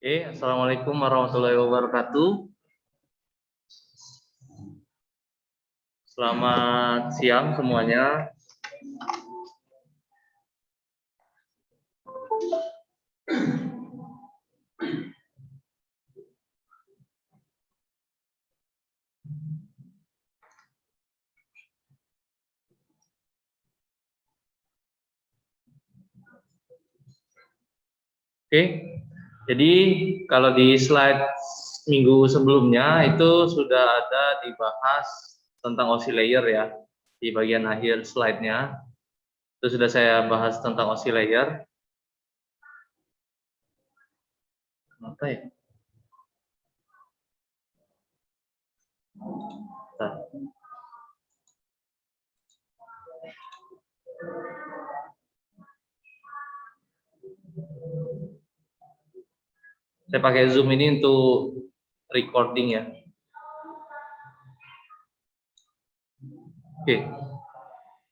Oke, Assalamualaikum warahmatullahi wabarakatuh. Selamat siang semuanya. Oke, jadi kalau di slide minggu sebelumnya itu sudah ada dibahas tentang OSI layer ya. Di bagian akhir slide-nya itu sudah saya bahas tentang OSI layer. Kenapa ya? Bentar. Saya pakai Zoom ini untuk recording ya. Oke.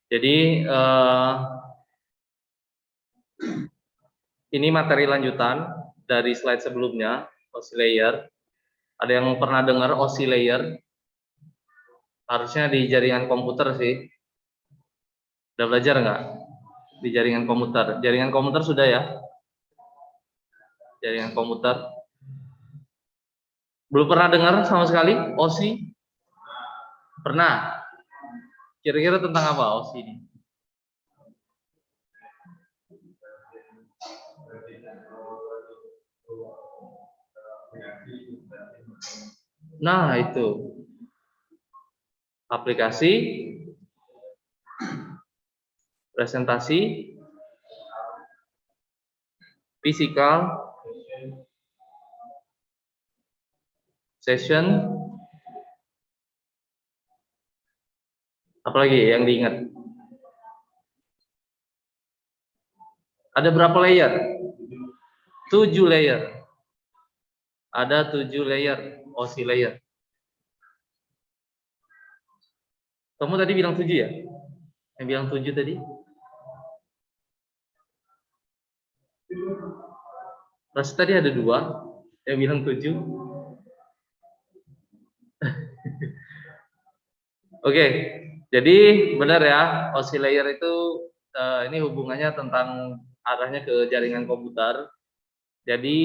Jadi ini materi lanjutan dari slide sebelumnya, OSI layer. Ada yang pernah dengar OSI layer? Harusnya di jaringan komputer sih. Udah belajar nggak? Di jaringan komputer. Jaringan komputer sudah ya? Jaringan komputer. Belum pernah dengar sama sekali OSI? Pernah? Kira-kira tentang apa OSI ini? Nah, itu. Aplikasi, presentasi, physical, session, apalagi yang diingat? Ada berapa layer? 7 layer. Ada 7 layer, OSI layer. Kamu tadi bilang 7 ya? Yang bilang 7 tadi? Terus tadi ada 2 yang bilang 7. Oke, jadi benar ya, OSI layer itu ini hubungannya tentang arahnya ke jaringan komputer. Jadi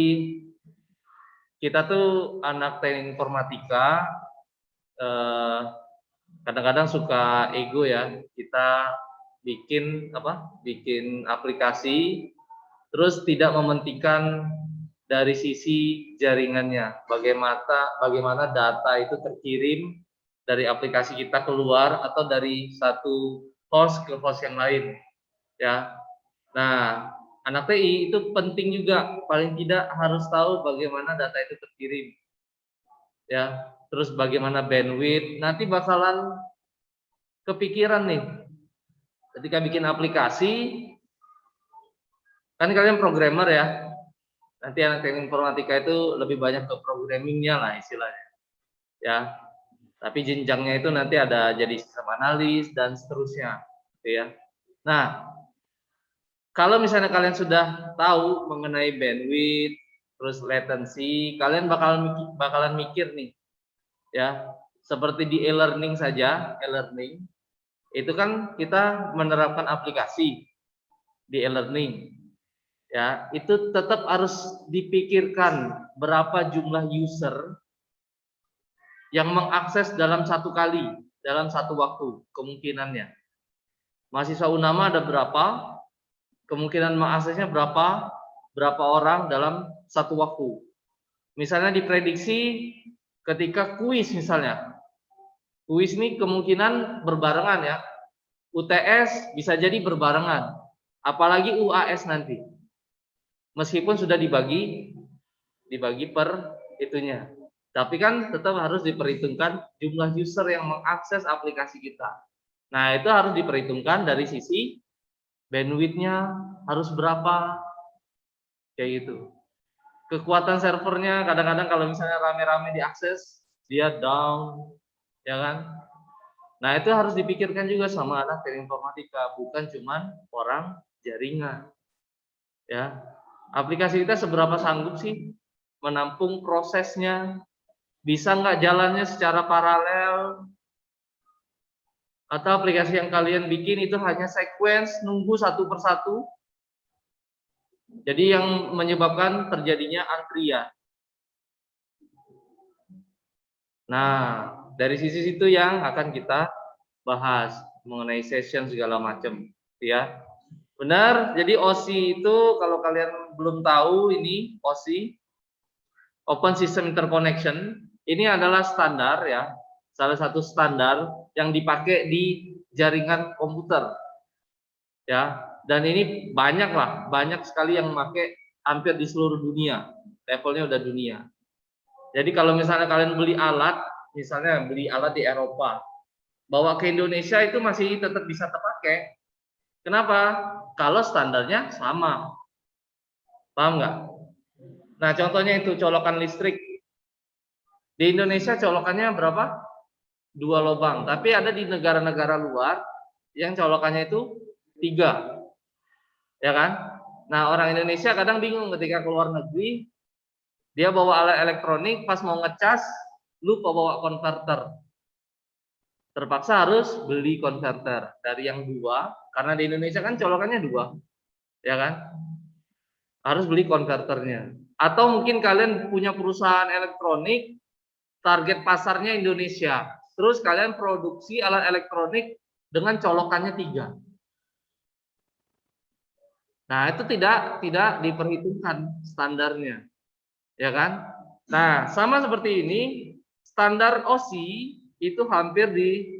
kita tuh anak teknik informatika, kadang-kadang suka ego ya, kita bikin bikin aplikasi, terus tidak mementingkan dari sisi jaringannya, bagaimana data itu terkirim dari aplikasi kita keluar atau dari satu host ke host yang lain ya. Nah, anak TI itu penting juga, paling tidak harus tahu bagaimana data itu terkirim ya, terus bagaimana bandwidth. Nanti bakalan kepikiran nih ketika bikin aplikasi, kan kalian programmer ya, nanti anak teknik informatika itu lebih banyak ke programmingnya lah istilahnya ya. Tapi jenjangnya itu nanti ada jadi sistem analis dan seterusnya, gitu ya. Nah, kalau misalnya kalian sudah tahu mengenai bandwidth, terus latency, kalian bakalan mikir nih, ya. Seperti di e-learning saja, e-learning itu kan kita menerapkan aplikasi di e-learning, ya. Itu tetap harus dipikirkan berapa jumlah user yang mengakses dalam satu kali, dalam satu waktu, kemungkinannya. Mahasiswa UNAMA ada berapa, kemungkinan mengaksesnya berapa orang dalam satu waktu. Misalnya diprediksi ketika kuis misalnya. Kuis ini kemungkinan berbarengan ya. UTS bisa jadi berbarengan. Apalagi UAS nanti. Meskipun sudah dibagi per itunya. Tapi kan tetap harus diperhitungkan jumlah user yang mengakses aplikasi kita. Nah, itu harus diperhitungkan dari sisi bandwidth-nya harus berapa, kayak gitu. Kekuatan servernya kadang-kadang kalau misalnya rame-rame diakses, dia down, ya kan? Nah, itu harus dipikirkan juga sama anak teknik informatika, bukan cuman orang jaringan. Ya. Aplikasi kita seberapa sanggup sih menampung prosesnya, bisa nggak jalannya secara paralel, atau aplikasi yang kalian bikin itu hanya sequence, nunggu satu persatu, jadi yang menyebabkan terjadinya antrian. Nah, dari sisi situ yang akan kita bahas mengenai session segala macam, ya. Benar, jadi OSI itu kalau kalian belum tahu ini OSI, Open System Interconnection, ini adalah standar ya, salah satu standar yang dipakai di jaringan komputer, ya. Dan ini banyak sekali yang memakai hampir di seluruh dunia, levelnya udah dunia. Jadi kalau misalnya kalian beli alat, misalnya beli alat di Eropa, bawa ke Indonesia itu masih tetap bisa terpakai. Kenapa? Kalau standarnya sama. Paham nggak? Nah, contohnya itu colokan listrik. Di Indonesia colokannya berapa? 2 lubang. Tapi ada di negara-negara luar yang colokannya itu 3. Ya kan? Nah, orang Indonesia kadang bingung ketika keluar negeri, dia bawa alat elektronik, pas mau ngecas, lupa bawa konverter. Terpaksa harus beli konverter dari yang 2, karena di Indonesia kan colokannya 2, ya kan? Harus beli konverternya. Atau mungkin kalian punya perusahaan elektronik, target pasarnya Indonesia, terus kalian produksi alat elektronik dengan colokannya 3. Nah, itu tidak diperhitungkan standarnya, ya kan? Nah, sama seperti ini, standar OSI itu hampir di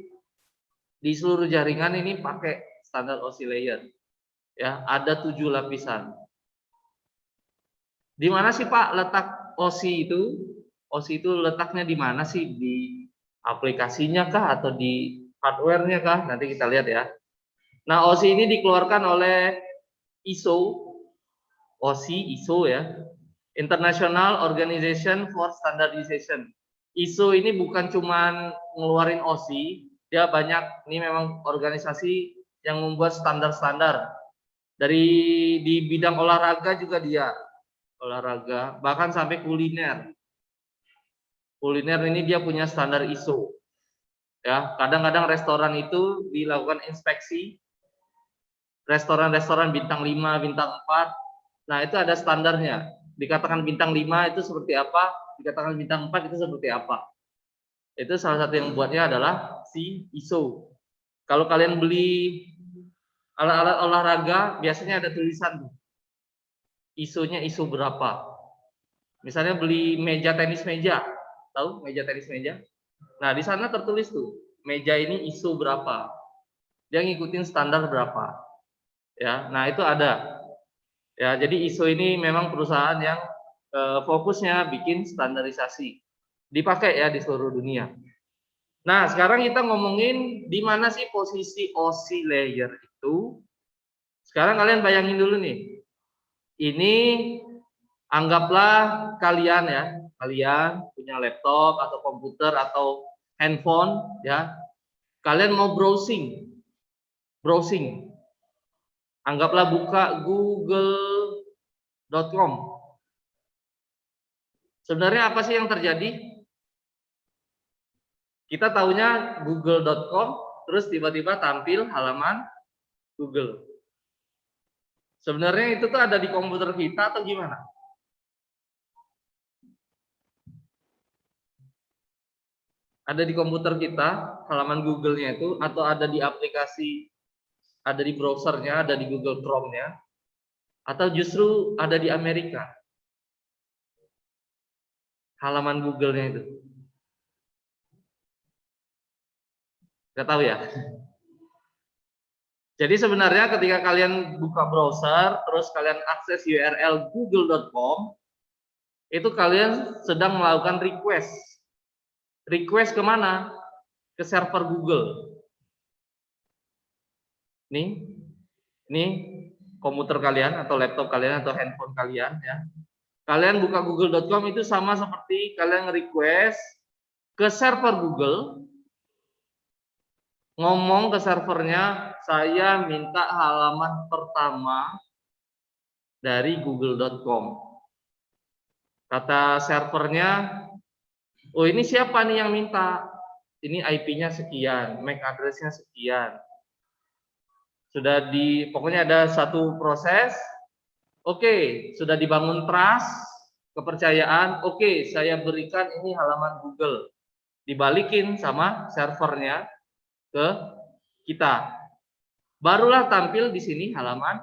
seluruh jaringan ini pakai standar OSI layer. Ya, ada 7 lapisan. Di mana sih Pak letak OSI itu? OSI itu letaknya di mana sih? Di aplikasinya kah atau di hardware-nya kah? Nanti kita lihat ya. Nah, OSI ini dikeluarkan oleh ISO. OSI, ISO ya. International Organization for Standardization. ISO ini bukan cuman ngeluarin OSI, dia banyak, ini memang organisasi yang membuat standar-standar. Di bidang olahraga juga dia, olahraga, bahkan sampai kuliner. Kuliner ini dia punya standar ISO. Ya, kadang-kadang restoran itu dilakukan inspeksi. Restoran-restoran bintang 5, bintang 4. Nah, itu ada standarnya. Dikatakan bintang 5 itu seperti apa, dikatakan bintang 4 itu seperti apa. Itu salah satu yang buatnya adalah si ISO. Kalau kalian beli alat-alat olahraga, biasanya ada tulisan ISO-nya ISO berapa. Misalnya beli meja tenis meja, tahu meja tenis meja? Nah, di sana tertulis tuh, meja ini ISO berapa. Dia ngikutin standar berapa. Ya, nah itu ada. Ya, jadi ISO ini memang perusahaan yang fokusnya bikin standarisasi. Dipakai ya di seluruh dunia. Nah, sekarang kita ngomongin di mana sih posisi OSI layer itu. Sekarang kalian bayangin dulu nih. Ini anggaplah kalian ya, kalian punya laptop atau komputer atau handphone ya. Kalian mau browsing. Anggaplah buka google.com. Sebenarnya apa sih yang terjadi? Kita tahunya google.com, terus tiba-tiba tampil halaman Google. Sebenarnya itu tuh ada di komputer kita atau gimana? Ada di komputer kita, halaman Google-nya itu, atau ada di aplikasi, ada di browsernya, ada di Google Chrome-nya, atau justru ada di Amerika? Halaman Google-nya itu. Nggak tahu ya? Jadi sebenarnya ketika kalian buka browser, terus kalian akses URL google.com, itu kalian sedang melakukan request. Request kemana? Ke server Google. Nih komputer kalian atau laptop kalian atau handphone kalian ya. Kalian buka google.com itu sama seperti kalian request ke server Google, ngomong ke servernya, saya minta halaman pertama dari google.com. Kata servernya, oh ini siapa nih yang minta? Ini IP-nya sekian, MAC address-nya sekian. Sudah pokoknya ada satu proses. Oke, sudah dibangun trust, kepercayaan. Oke, saya berikan ini halaman Google. Dibalikin sama servernya ke kita. Barulah tampil di sini halaman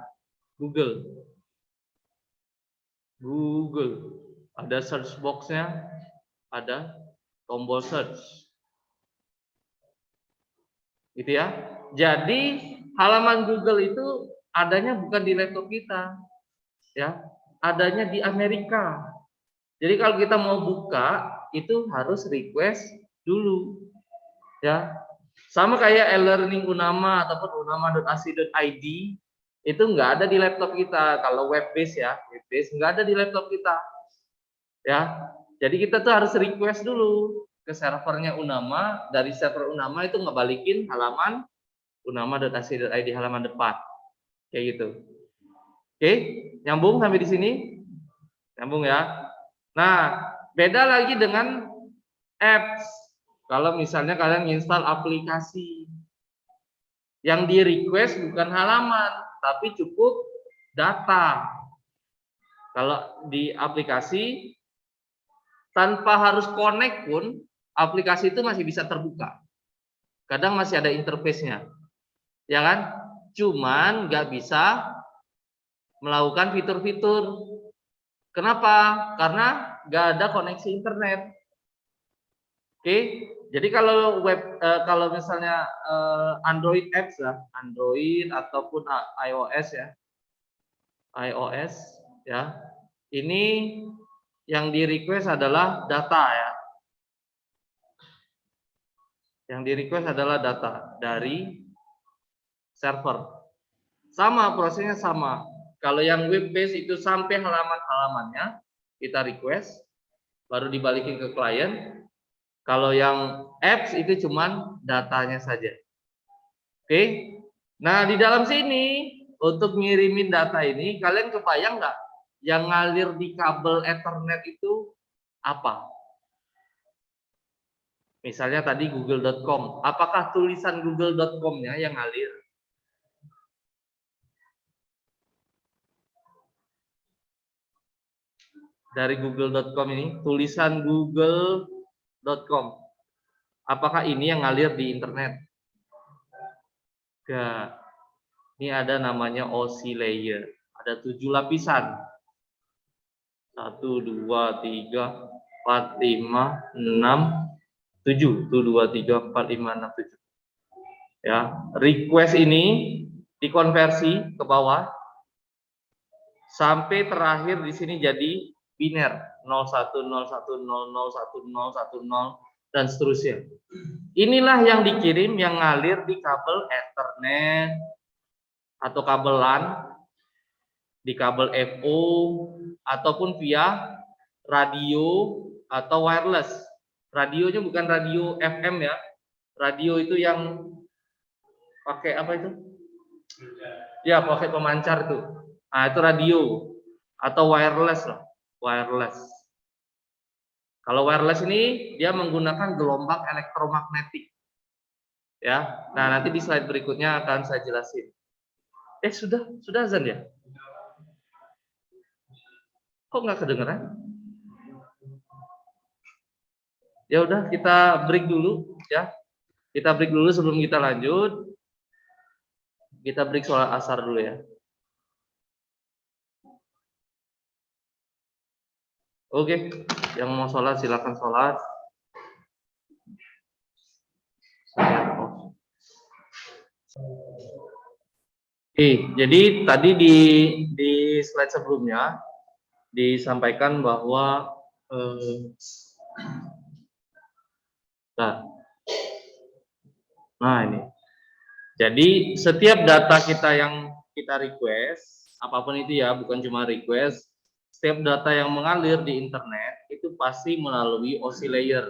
Google. Google. Ada search box-nya, ada tombol search. Gitu ya. Jadi halaman Google itu adanya bukan di laptop kita. Ya, adanya di Amerika. Jadi kalau kita mau buka itu harus request dulu. Ya. Sama kayak e-learning Unama ataupun unama.ac.id itu nggak ada di laptop kita. Kalau web base ya, web base nggak ada di laptop kita. Ya. Jadi kita tuh harus request dulu ke servernya Unama, dari server Unama itu ngebalikin halaman unama.ac.id halaman depan. Kayak gitu. Oke, nyambung sampai di sini? Nyambung ya. Nah, beda lagi dengan apps. Kalau misalnya kalian install aplikasi, yang di request bukan halaman, tapi cukup data. Kalau di aplikasi, tanpa harus connect pun, aplikasi itu masih bisa terbuka. Kadang masih ada interface-nya, ya kan? Cuman nggak bisa melakukan fitur-fitur. Kenapa? Karena nggak ada koneksi internet. Oke, jadi kalau kalau misalnya Android apps ya, Android ataupun iOS ya, ini yang di request adalah data ya, yang di request adalah data dari server. Sama prosesnya sama. Kalau yang web base itu sampai halaman-halamannya kita request, baru dibalikin ke klien. Kalau yang apps itu cuman datanya saja. Oke. Nah, di dalam sini untuk ngirimin data ini, kalian kebayang nggak yang ngalir di kabel Ethernet itu apa? Misalnya tadi google.com, apakah tulisan google.com-nya yang ngalir? Dari google.com ini, tulisan google.com. Apakah ini yang ngalir di internet? Enggak. Ini ada namanya OSI layer. Ada 7 lapisan. 1, 2, 3, 4, 5, 6, 7. 1, 2, 3, 4, 5, 6, 7. Ya, request ini dikonversi ke bawah sampai terakhir di sini jadi biner 01, 01, 00, 10, 10, dan seterusnya. Inilah yang dikirim yang ngalir di kabel Ethernet atau kabel LAN, di kabel FO ataupun via radio atau wireless. Radionya bukan radio FM ya. Radio itu yang pakai apa itu? Ya, pakai pemancar itu. Nah, itu radio atau wireless loh, wireless. Kalau wireless ini dia menggunakan gelombang elektromagnetik. Ya. Nah, nanti di slide berikutnya akan saya jelasin. Sudah azan ya? Kok nggak kedengeran? Ya udah, kita break dulu ya. Kita break dulu sebelum kita lanjut. Kita break sholat asar dulu ya. Oke, yang mau sholat silakan sholat. Oke, jadi tadi di slide sebelumnya disampaikan bahwa nah ini. Jadi setiap data kita yang kita request, apapun itu ya, bukan cuma request, setiap data yang mengalir di internet itu pasti melalui OSI layer.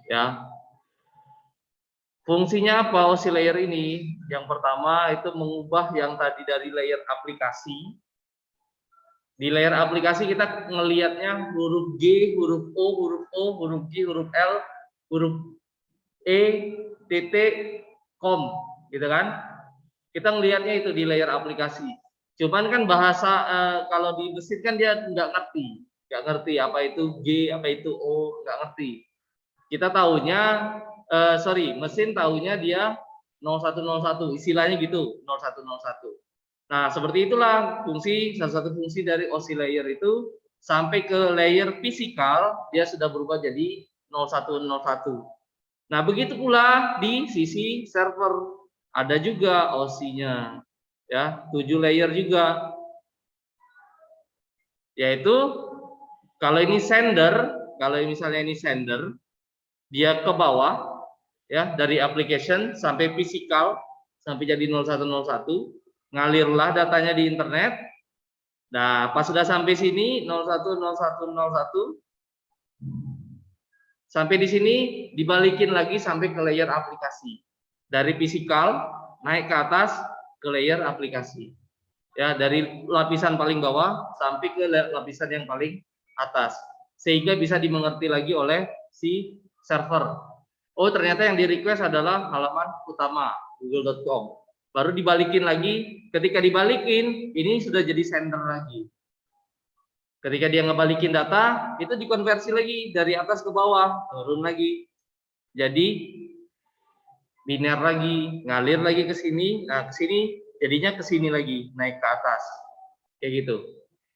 Ya. Fungsinya apa OSI layer ini? Yang pertama itu mengubah yang tadi dari layer aplikasi Di layer aplikasi kita ngelihatnya huruf G, huruf O, huruf O, huruf G, huruf L, huruf E, titik, kom, gitu kan? Kita ngelihatnya itu di layer aplikasi. Cuman kan bahasa kalau di mesin kan dia nggak ngerti apa itu G, apa itu O, nggak ngerti. Kita tahunya, mesin tahunya dia 0101, istilahnya gitu, 0101. Nah, seperti itulah salah satu fungsi dari OSI layer itu sampai ke layer fisikal, dia sudah berubah jadi 0101. Nah, begitu pula di sisi server, ada juga OSI-nya, ya, 7 layer juga, yaitu kalau ini sender, kalau misalnya ini sender, dia ke bawah, ya, dari application sampai fisikal, sampai jadi 0101, ngalirlah datanya di internet. Nah, pas sudah sampai sini 010101, sampai di sini dibalikin lagi sampai ke layer aplikasi. Dari fisikal naik ke atas ke layer aplikasi. Ya, dari lapisan paling bawah sampai ke lapisan yang paling atas. Sehingga bisa dimengerti lagi oleh si server. Oh, ternyata yang di request adalah halaman utama google.com. Baru dibalikin lagi, ketika dibalikin ini sudah jadi sender lagi. Ketika dia ngebalikin data, itu dikonversi lagi dari atas ke bawah, turun lagi. Jadi biner lagi, ngalir lagi ke sini, nah ke sini jadinya ke sini lagi, naik ke atas. Kayak gitu.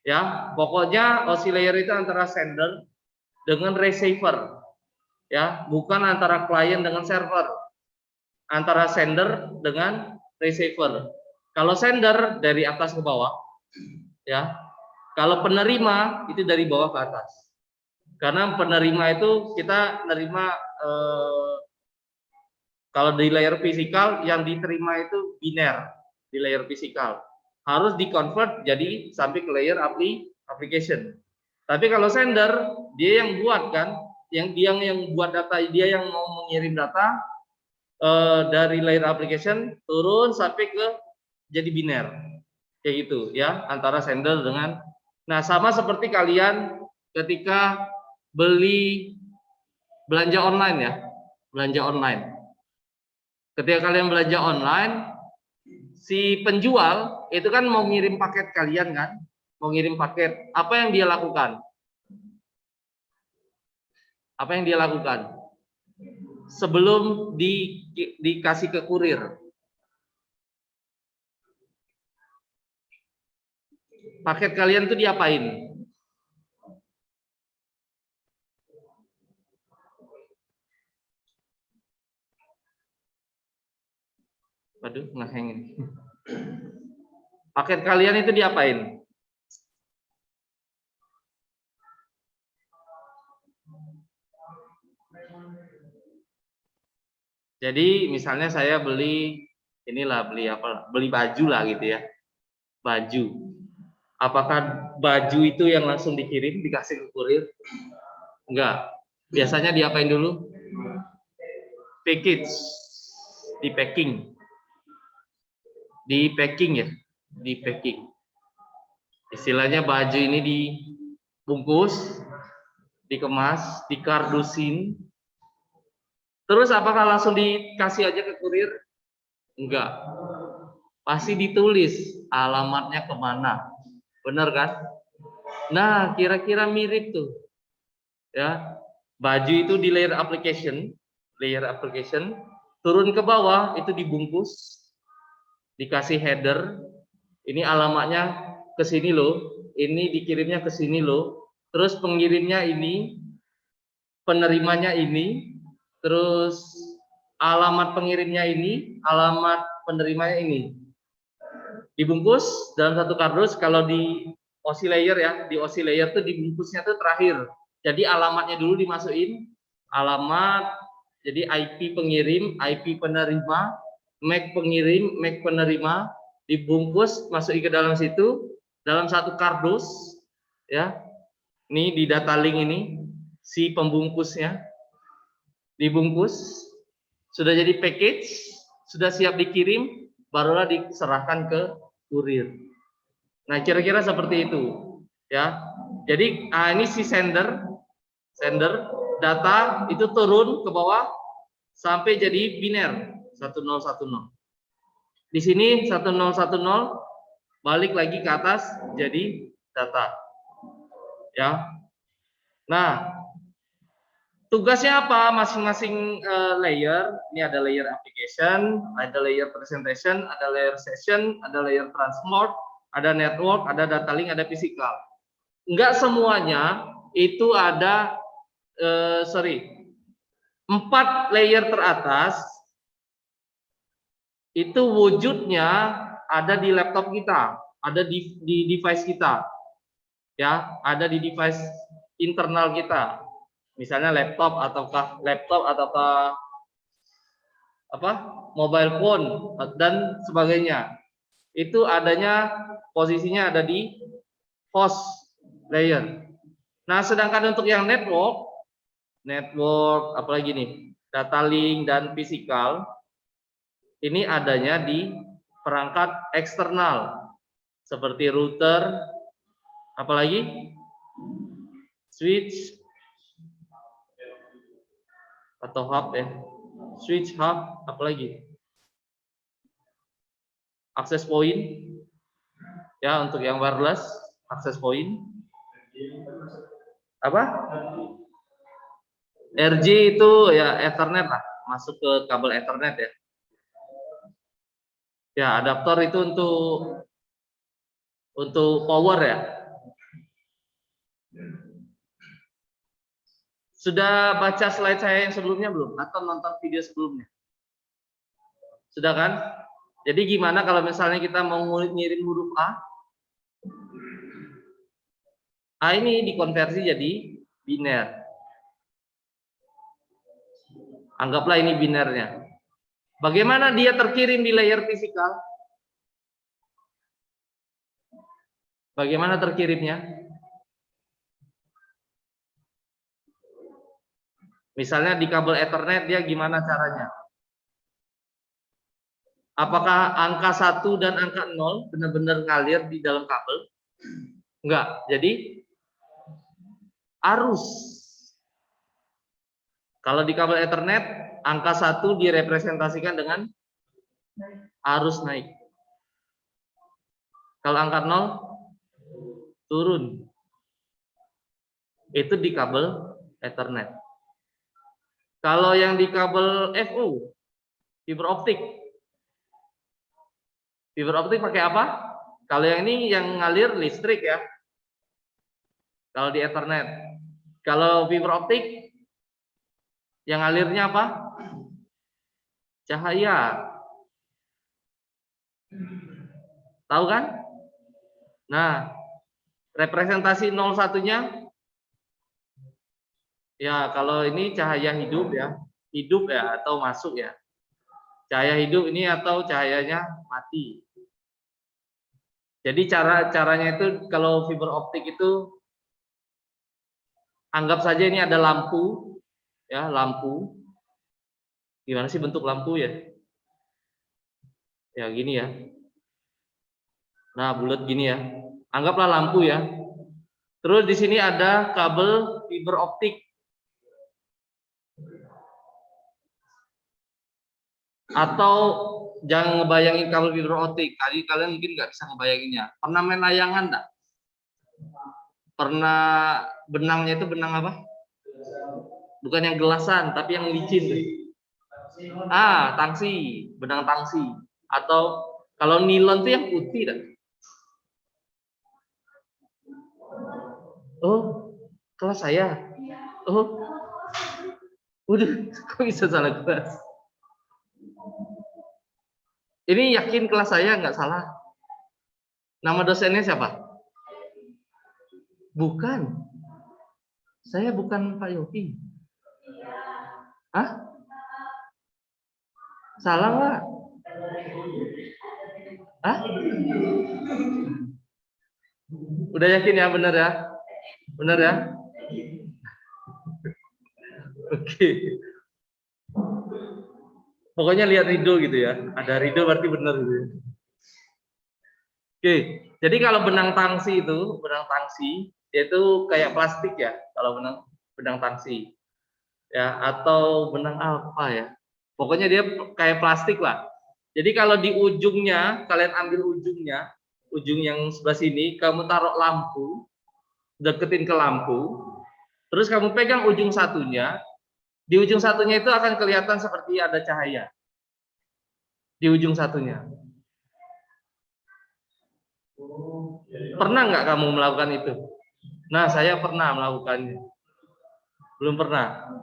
Ya, pokoknya OSI layer itu antara sender dengan receiver. Ya, bukan antara klien dengan server. Antara sender dengan receiver. Kalau sender dari atas ke bawah, ya. Kalau penerima itu dari bawah ke atas. Karena penerima itu kita nerima kalau di layer fisikal yang diterima itu biner di layer fisikal. Harus di-convert jadi sampai ke layer application. Tapi kalau sender dia yang buat kan, yang buat data, dia yang mau mengirim data dari layer application turun sampai ke jadi biner. Kayak gitu ya, antara sender dengan. Nah, sama seperti kalian ketika belanja online ya, belanja online. Ketika kalian belanja online, si penjual itu kan mau ngirim paket kalian kan, mau ngirim paket, apa yang dia lakukan? Apa yang dia lakukan? Sebelum dikasih ke kurir, paket kalian tuh diapain? Waduh, ngeheng ini. Paket kalian itu diapain? Jadi misalnya saya beli beli baju lah gitu ya. Baju. Apakah baju itu yang langsung dikirim, dikasih ke kurir? Enggak. Biasanya diapain dulu? Package. Di packing. Di packing ya. Di packing. Istilahnya baju ini dibungkus, dikemas, dikardusin. Terus apakah langsung dikasih aja ke kurir? Enggak. Pasti ditulis alamatnya kemana. Benar kan? Nah, kira-kira mirip tuh. Ya. Baju itu di layer application, turun ke bawah itu dibungkus, dikasih header, ini alamatnya ke sini loh, ini dikirimnya ke sini loh, terus pengirimnya ini, penerimanya ini, terus alamat pengirimnya ini, alamat penerimanya ini. Dibungkus dalam satu kardus. Kalau di OSI layer ya, di OSI layer tuh dibungkusnya tuh terakhir. Jadi alamatnya dulu dimasukin, alamat, jadi IP pengirim, IP penerima, MAC pengirim, MAC penerima, dibungkus, masukin ke dalam situ, dalam satu kardus, ya. Ini di data link ini, si pembungkusnya, dibungkus, sudah jadi package, sudah siap dikirim, barulah diserahkan ke kurir. Nah, kira-kira seperti itu. Ya. Jadi ini si sender data itu turun ke bawah sampai jadi biner 1010. Di sini 1010 balik lagi ke atas jadi data. Ya. Nah, tugasnya apa masing-masing layer? Ini ada layer application, ada layer presentation, ada layer session, ada layer transport, ada network, ada data link, ada physical. Enggak semuanya itu ada 4 layer teratas itu wujudnya ada di laptop kita, ada di device kita. Ya, ada di device internal kita. Misalnya laptop ataukah apa? Mobile phone dan sebagainya. Itu adanya posisinya ada di host layer. Nah, sedangkan untuk yang network apalagi nih, data link dan physical ini adanya di perangkat eksternal seperti router, apalagi switch atau hub ya, switch hub, apalagi access point ya, untuk yang wireless access point apa, RJ itu ya Ethernet lah, masuk ke kabel Ethernet ya. Ya, adaptor itu untuk power ya. Sudah baca slide saya yang sebelumnya belum? Atau nonton video sebelumnya? Sudah kan? Jadi gimana kalau misalnya kita mau ngirim huruf A? A ini dikonversi jadi biner. Anggaplah ini binernya. Bagaimana dia terkirim di layer fisikal? Bagaimana terkirimnya? Misalnya di kabel Ethernet dia gimana caranya? Apakah angka 1 dan angka 0 benar-benar ngalir di dalam kabel? Enggak. Jadi arus. Kalau di kabel Ethernet angka 1 direpresentasikan dengan arus naik. Kalau angka 0 turun. Itu di kabel Ethernet. Kalau yang di kabel FU, fiber optik. Fiber optik pakai apa? Kalau yang ini yang ngalir listrik ya. Kalau di Ethernet. Kalau fiber optik yang ngalirnya apa? Cahaya. Tahu kan? Nah, representasi 01-nya ya, kalau ini cahaya hidup ya. Hidup ya atau masuk ya. Cahaya hidup ini atau cahayanya mati. Jadi caranya itu kalau fiber optik itu anggap saja ini ada lampu ya, lampu. Gimana sih bentuk lampu ya? Ya gini ya. Nah, bulat gini ya. Anggaplah lampu ya. Terus di sini ada kabel fiber optik. Atau jangan ngebayangin kabel fiber optik. Tadi kalian mungkin nggak bisa ngebayanginnya. Pernah main layangan enggak? Pernah benangnya itu benang apa? Bukan yang gelasan, tapi yang licin. Tangsi, benang tangsi. Atau kalau nilon itu yang putih dah. Oh, kelas saya. Oh, udah, kok bisa salah kelas? Ini yakin kelas saya nggak salah? Nama dosennya siapa? Bukan. Saya bukan Pak Yopi. Hah? Salah nggak? Hah? Udah yakin ya, benar ya? Benar ya? Oke. Pokoknya lihat Rido gitu ya. Ada Rido berarti benar gitu ya. Oke. Jadi kalau benang tangsi dia itu kayak plastik ya, kalau benang benang tangsi. Ya, atau benang apa ya? Pokoknya dia kayak plastik lah. Jadi kalau di ujungnya, kalian ambil ujungnya, ujung yang sebelah sini, kamu taruh lampu, deketin ke lampu, terus kamu pegang ujung satunya, di ujung satunya itu akan kelihatan seperti ada cahaya. Di ujung satunya. Pernah nggak kamu melakukan itu? Nah, saya pernah melakukannya. Belum pernah.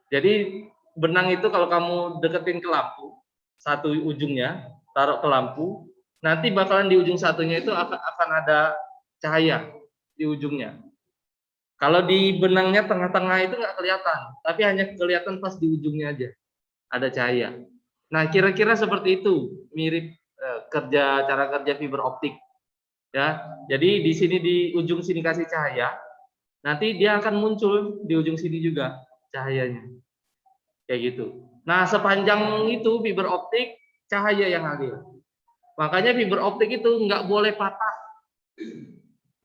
Jadi benang itu kalau kamu deketin ke lampu, satu ujungnya, taruh ke lampu, nanti bakalan di ujung satunya itu akan ada cahaya di ujungnya. Kalau di benangnya tengah-tengah itu nggak kelihatan, tapi hanya kelihatan pas di ujungnya aja ada cahaya. Nah, kira-kira seperti itu, mirip cara kerja fiber optik. Ya, jadi di sini di ujung sini kasih cahaya, nanti dia akan muncul di ujung sini juga cahayanya. Kayak gitu. Nah, sepanjang itu fiber optik cahaya yang hadir. Makanya fiber optik itu nggak boleh patah.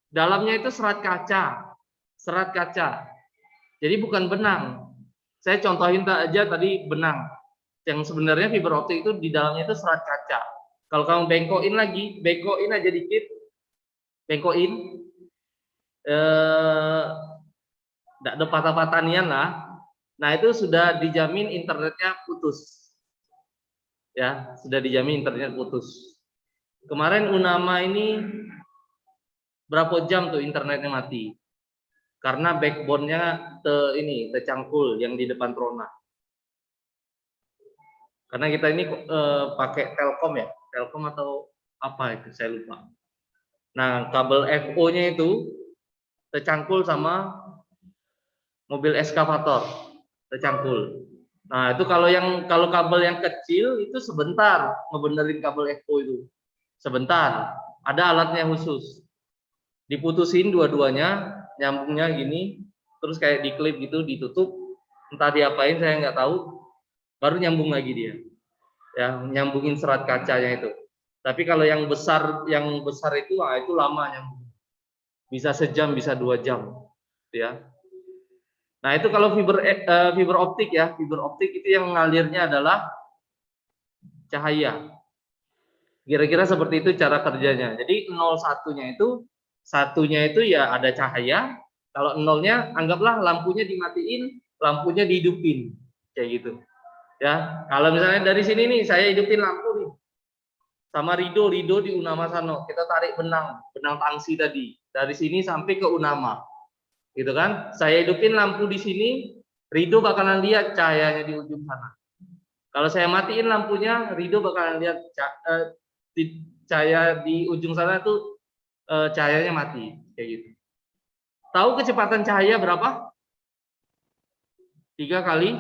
Dalamnya itu serat kaca. Serat kaca. Jadi bukan benang. Saya contohin aja tadi benang. Yang sebenarnya fiber optik itu di dalamnya itu serat kaca. Kalau kamu bengkokin lagi, bengkokin aja dikit, bengkokin, nggak ada patah-patah nian lah. Nah, itu sudah dijamin internetnya putus. Ya, sudah dijamin internet putus. Kemarin Unama ini berapa jam tuh internetnya mati? Karena backbone-nya tercangkul yang di depan Trona. Karena kita ini pakai Telkom ya, Telkom atau apa itu saya lupa. Nah, kabel FO-nya itu tercangkul sama mobil eskavator, tercangkul. Nah, itu kalau kabel yang kecil itu sebentar ngebenerin kabel FO itu. Sebentar, ada alatnya khusus. Diputusin dua-duanya, nyambungnya gini, terus kayak diklip gitu, ditutup, entah diapain saya nggak tahu, baru nyambung lagi dia. Ya, nyambungin serat kacanya itu. Tapi kalau yang besar itu, itu lama nyambung. Bisa sejam, bisa 2 jam, ya. Nah, itu kalau fiber optik ya, fiber optik itu yang ngalirnya adalah cahaya. Kira-kira seperti itu cara kerjanya. Jadi 01-nya itu, satunya itu ya ada cahaya, kalau 0-nya anggaplah lampunya dimatiin, lampunya dihidupin, kayak gitu. Ya, kalau misalnya dari sini nih saya hidupin lampu nih. Sama Rido di Unama Sano, kita tarik benang tangsi tadi dari sini sampai ke Unama. Gitu kan? Saya hidupin lampu di sini, Rido bakalan lihat cahayanya di ujung sana. Kalau saya matiin lampunya, Rido bakalan lihat cahaya di ujung sana tuh cahayanya mati, kayak gitu. Tahu kecepatan cahaya berapa? 3 kali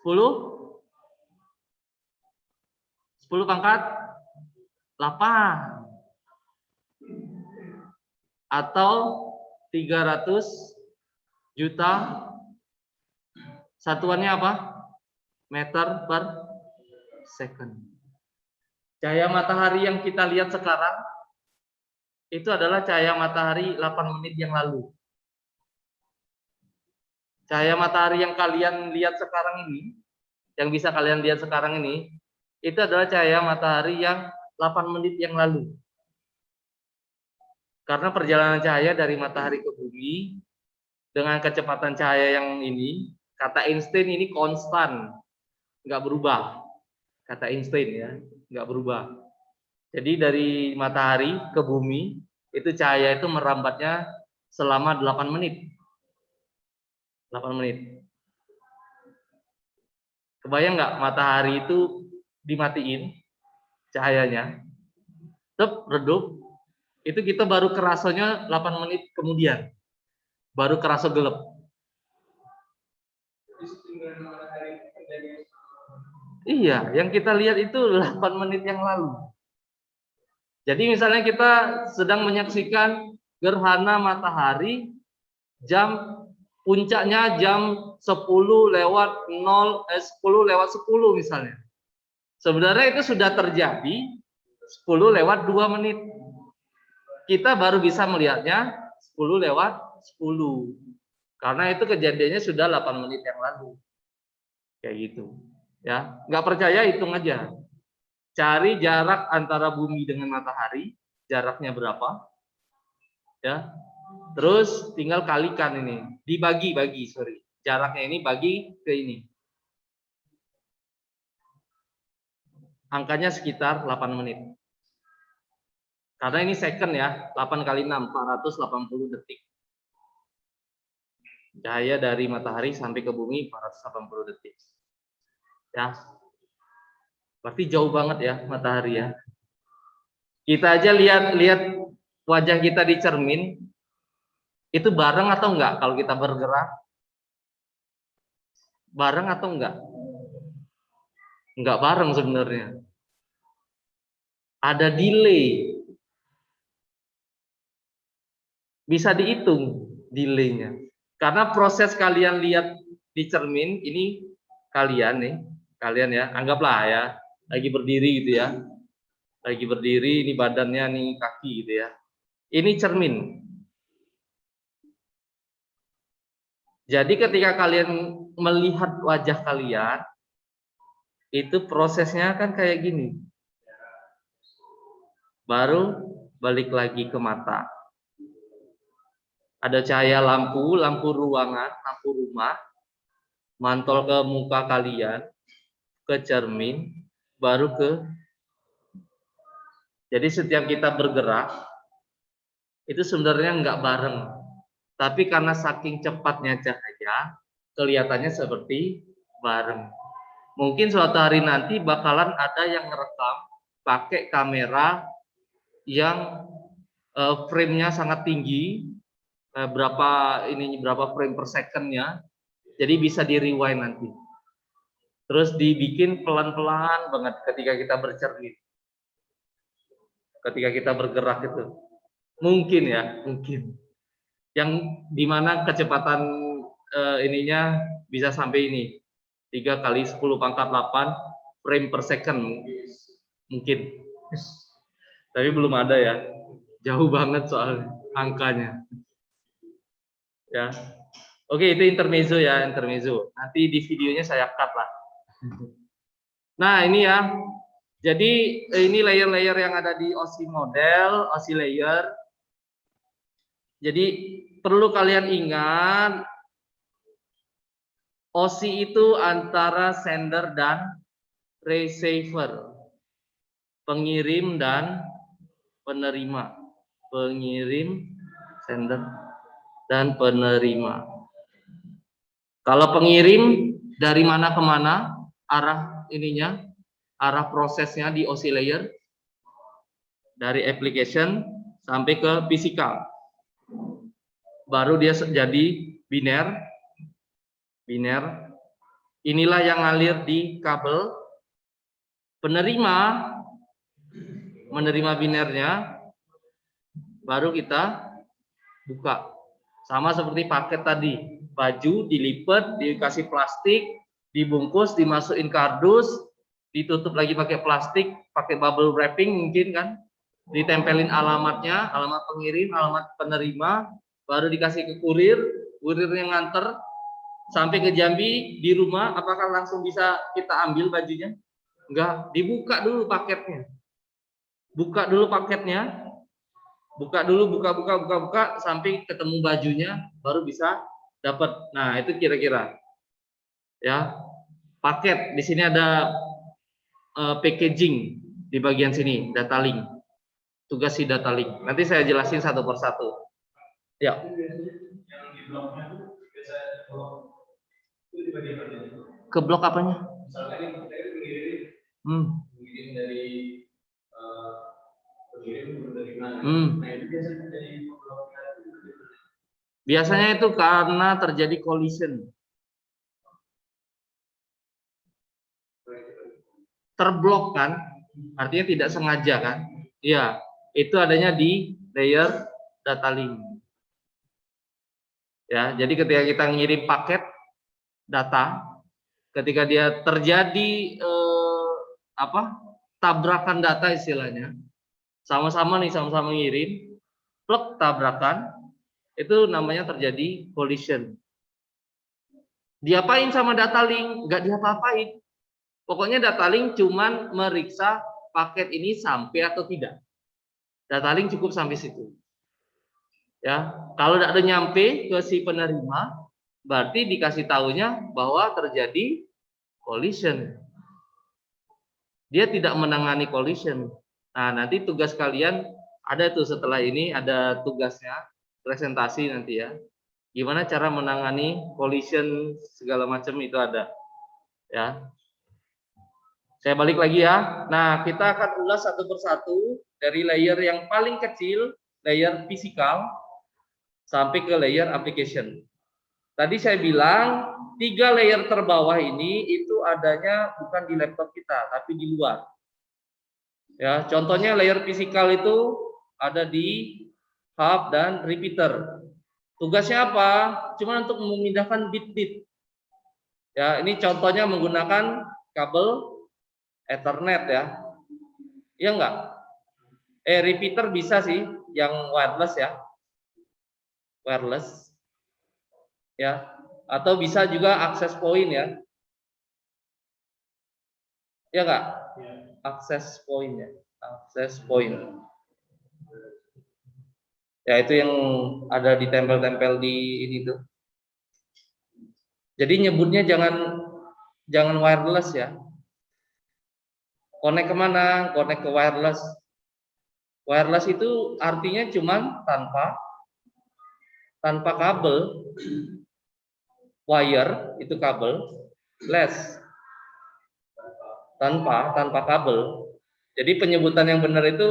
10? 10 pangkat 8 atau 300 juta, satuannya apa? Meter per second. Cahaya matahari yang kita lihat sekarang itu adalah cahaya matahari 8 menit yang lalu. Cahaya matahari yang kalian lihat sekarang ini, yang bisa kalian lihat sekarang ini, itu adalah cahaya matahari yang 8 menit yang lalu. Karena perjalanan cahaya dari matahari ke bumi dengan kecepatan cahaya yang ini, kata Einstein ini konstan, nggak berubah. Kata Einstein ya, nggak berubah. Jadi dari matahari ke bumi, itu cahaya itu merambatnya selama 8 menit. 8 menit. Kebayang nggak matahari itu dimatiin cahayanya, redup, itu kita baru kerasanya 8 menit kemudian, baru kerasa gelap. Iya, yang kita lihat itu 8 menit yang lalu. Jadi misalnya kita sedang menyaksikan gerhana matahari, puncaknya jam 10 lewat 10 misalnya. Sebenarnya itu sudah terjadi 10 lewat 2 menit. kita baru bisa melihatnya 10/10. Karena itu kejadiannya sudah 8 menit yang lalu. Kayak gitu. Ya, nggak percaya hitung aja. Cari jarak antara bumi dengan matahari, jaraknya berapa? Ya. Terus tinggal kalikan ini, dibagi, sorry. Jaraknya ini bagi ke ini. Angkanya sekitar 8 menit. Karena ini second ya, 8 kali 6, 480 detik. Cahaya dari matahari sampai ke bumi 480 detik. Ya. Berarti jauh banget ya matahari ya. Kita aja lihat wajah kita di cermin, itu bareng atau enggak kalau kita bergerak? Bareng atau enggak? Enggak bareng sebenarnya. Ada delay. Bisa dihitung delay-nya. Karena proses kalian lihat di cermin, ini kalian ya, anggaplah ya, lagi berdiri gitu ya. Lagi berdiri, ini badannya, nih kaki gitu ya. Ini cermin. Jadi ketika kalian melihat wajah kalian, itu prosesnya kan kayak gini. Baru balik lagi ke mata. Ada cahaya lampu ruangan, lampu rumah, mantol ke muka kalian, ke cermin, baru ke. Jadi setiap kita bergerak, itu sebenarnya nggak bareng. Tapi karena saking cepatnya cahaya, kelihatannya seperti bareng. Mungkin suatu hari nanti bakalan ada yang ngerekam pakai kamera yang frame-nya sangat tinggi, berapa frame per second-nya, jadi bisa di rewind nanti. Terus dibikin pelan-pelan banget ketika kita bercermin, ketika kita bergerak itu, mungkin ya, mungkin yang dimana kecepatan ininya bisa sampai ini 3 kali 10⁻8 frame per second mungkin, tapi belum ada ya, jauh banget soal angkanya. Ya, oke, itu intermezzo ya, intermezzo. Nanti di videonya saya cut lah. Nah ini ya, jadi ini layer-layer yang ada di OSI model, OSI layer. Jadi perlu kalian ingat, OSI itu antara sender dan receiver, pengirim dan penerima, pengirim, sender, dan penerima. Kalau pengirim dari mana ke mana arah ininya, arah prosesnya di OSI layer, dari application sampai ke physical, baru dia jadi biner. Inilah yang ngalir di kabel. Penerima menerima binernya, baru kita buka. Sama seperti paket tadi, baju dilipat, dikasih plastik, dibungkus, dimasukin kardus, ditutup lagi pakai plastik, pakai bubble wrapping mungkin kan, ditempelin alamatnya, alamat pengirim, alamat penerima, baru dikasih ke kurir, kurirnya nganter sampai ke Jambi. Di rumah apakah langsung bisa kita ambil bajunya? Enggak, dibuka dulu paketnya. Buka dulu paketnya. Buka dulu, buka sampai ketemu bajunya, baru bisa dapat. Nah, itu kira-kira ya. Paket di sini ada packaging di bagian sini, data link. Tugas si data link. Nanti saya jelasin satu persatu. Ya. Ke blok apanya? Biasanya itu karena terjadi collision, terblok kan, artinya tidak sengaja kan. Iya, itu adanya di layer data link. Ya, jadi ketika kita ngirim paket data, ketika dia terjadi tabrakan data istilahnya, sama-sama ngirim, plek tabrakan, itu namanya terjadi collision. Diapain sama data link? Nggak diapa-apain. Pokoknya data link cuman meriksa paket ini sampai atau tidak. Data link cukup sampai situ. Ya, kalau tidak ada nyampe ke si penerima, berarti dikasih tahunya bahwa terjadi collision. Dia tidak menangani collision. Nah, nanti tugas kalian ada tuh setelah ini ada tugasnya, presentasi nanti ya. Gimana cara menangani collision segala macam itu ada. Ya. Saya balik lagi ya. Nah, kita akan ulas satu persatu dari layer yang paling kecil, layer fisikal, sampai ke layer application. Tadi saya bilang 3 layer terbawah ini itu adanya bukan di laptop kita, tapi di luar. Ya, contohnya layer fisikal itu ada di hub dan repeater. Tugasnya apa? Cuma untuk memindahkan bit-bit. Ya, ini contohnya menggunakan kabel Ethernet ya. Iya enggak? Repeater bisa sih yang wireless ya. Wireless. Ya, atau bisa juga access point ya. Ya enggak? Access point ya. Access point. Ya, itu yang ada ditempel-tempel di ini tuh. Jadi nyebutnya jangan wireless ya. Connect kemana? Connect ke wireless. Wireless itu artinya cuman tanpa kabel. Wire itu kabel, less tanpa kabel. Jadi penyebutan yang benar itu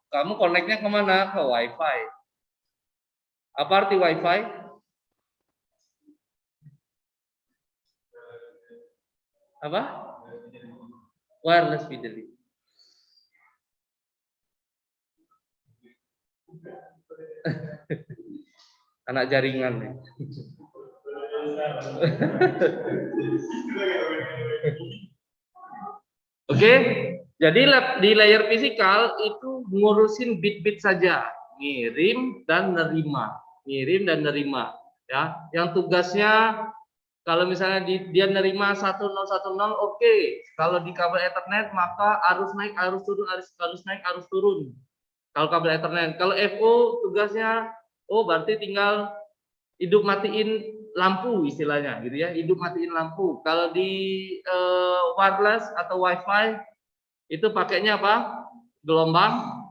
kamu koneknya kemana? Ke WiFi. Apa arti WiFi? Apa? Wireless fidelity. Anak jaringan ya. Oke, jadi di layer fisikal itu ngurusin bit-bit saja, ngirim dan nerima, ya. Yang tugasnya kalau misalnya dia nerima 1010, oke. Kalau di kabel Ethernet maka arus naik, arus turun, arus naik, arus turun. Kalau kabel Ethernet, kalau FO tugasnya, berarti tinggal hidup matiin lampu istilahnya gitu ya, hidup matiin lampu. Kalau di wireless atau WiFi itu pakainya apa? Gelombang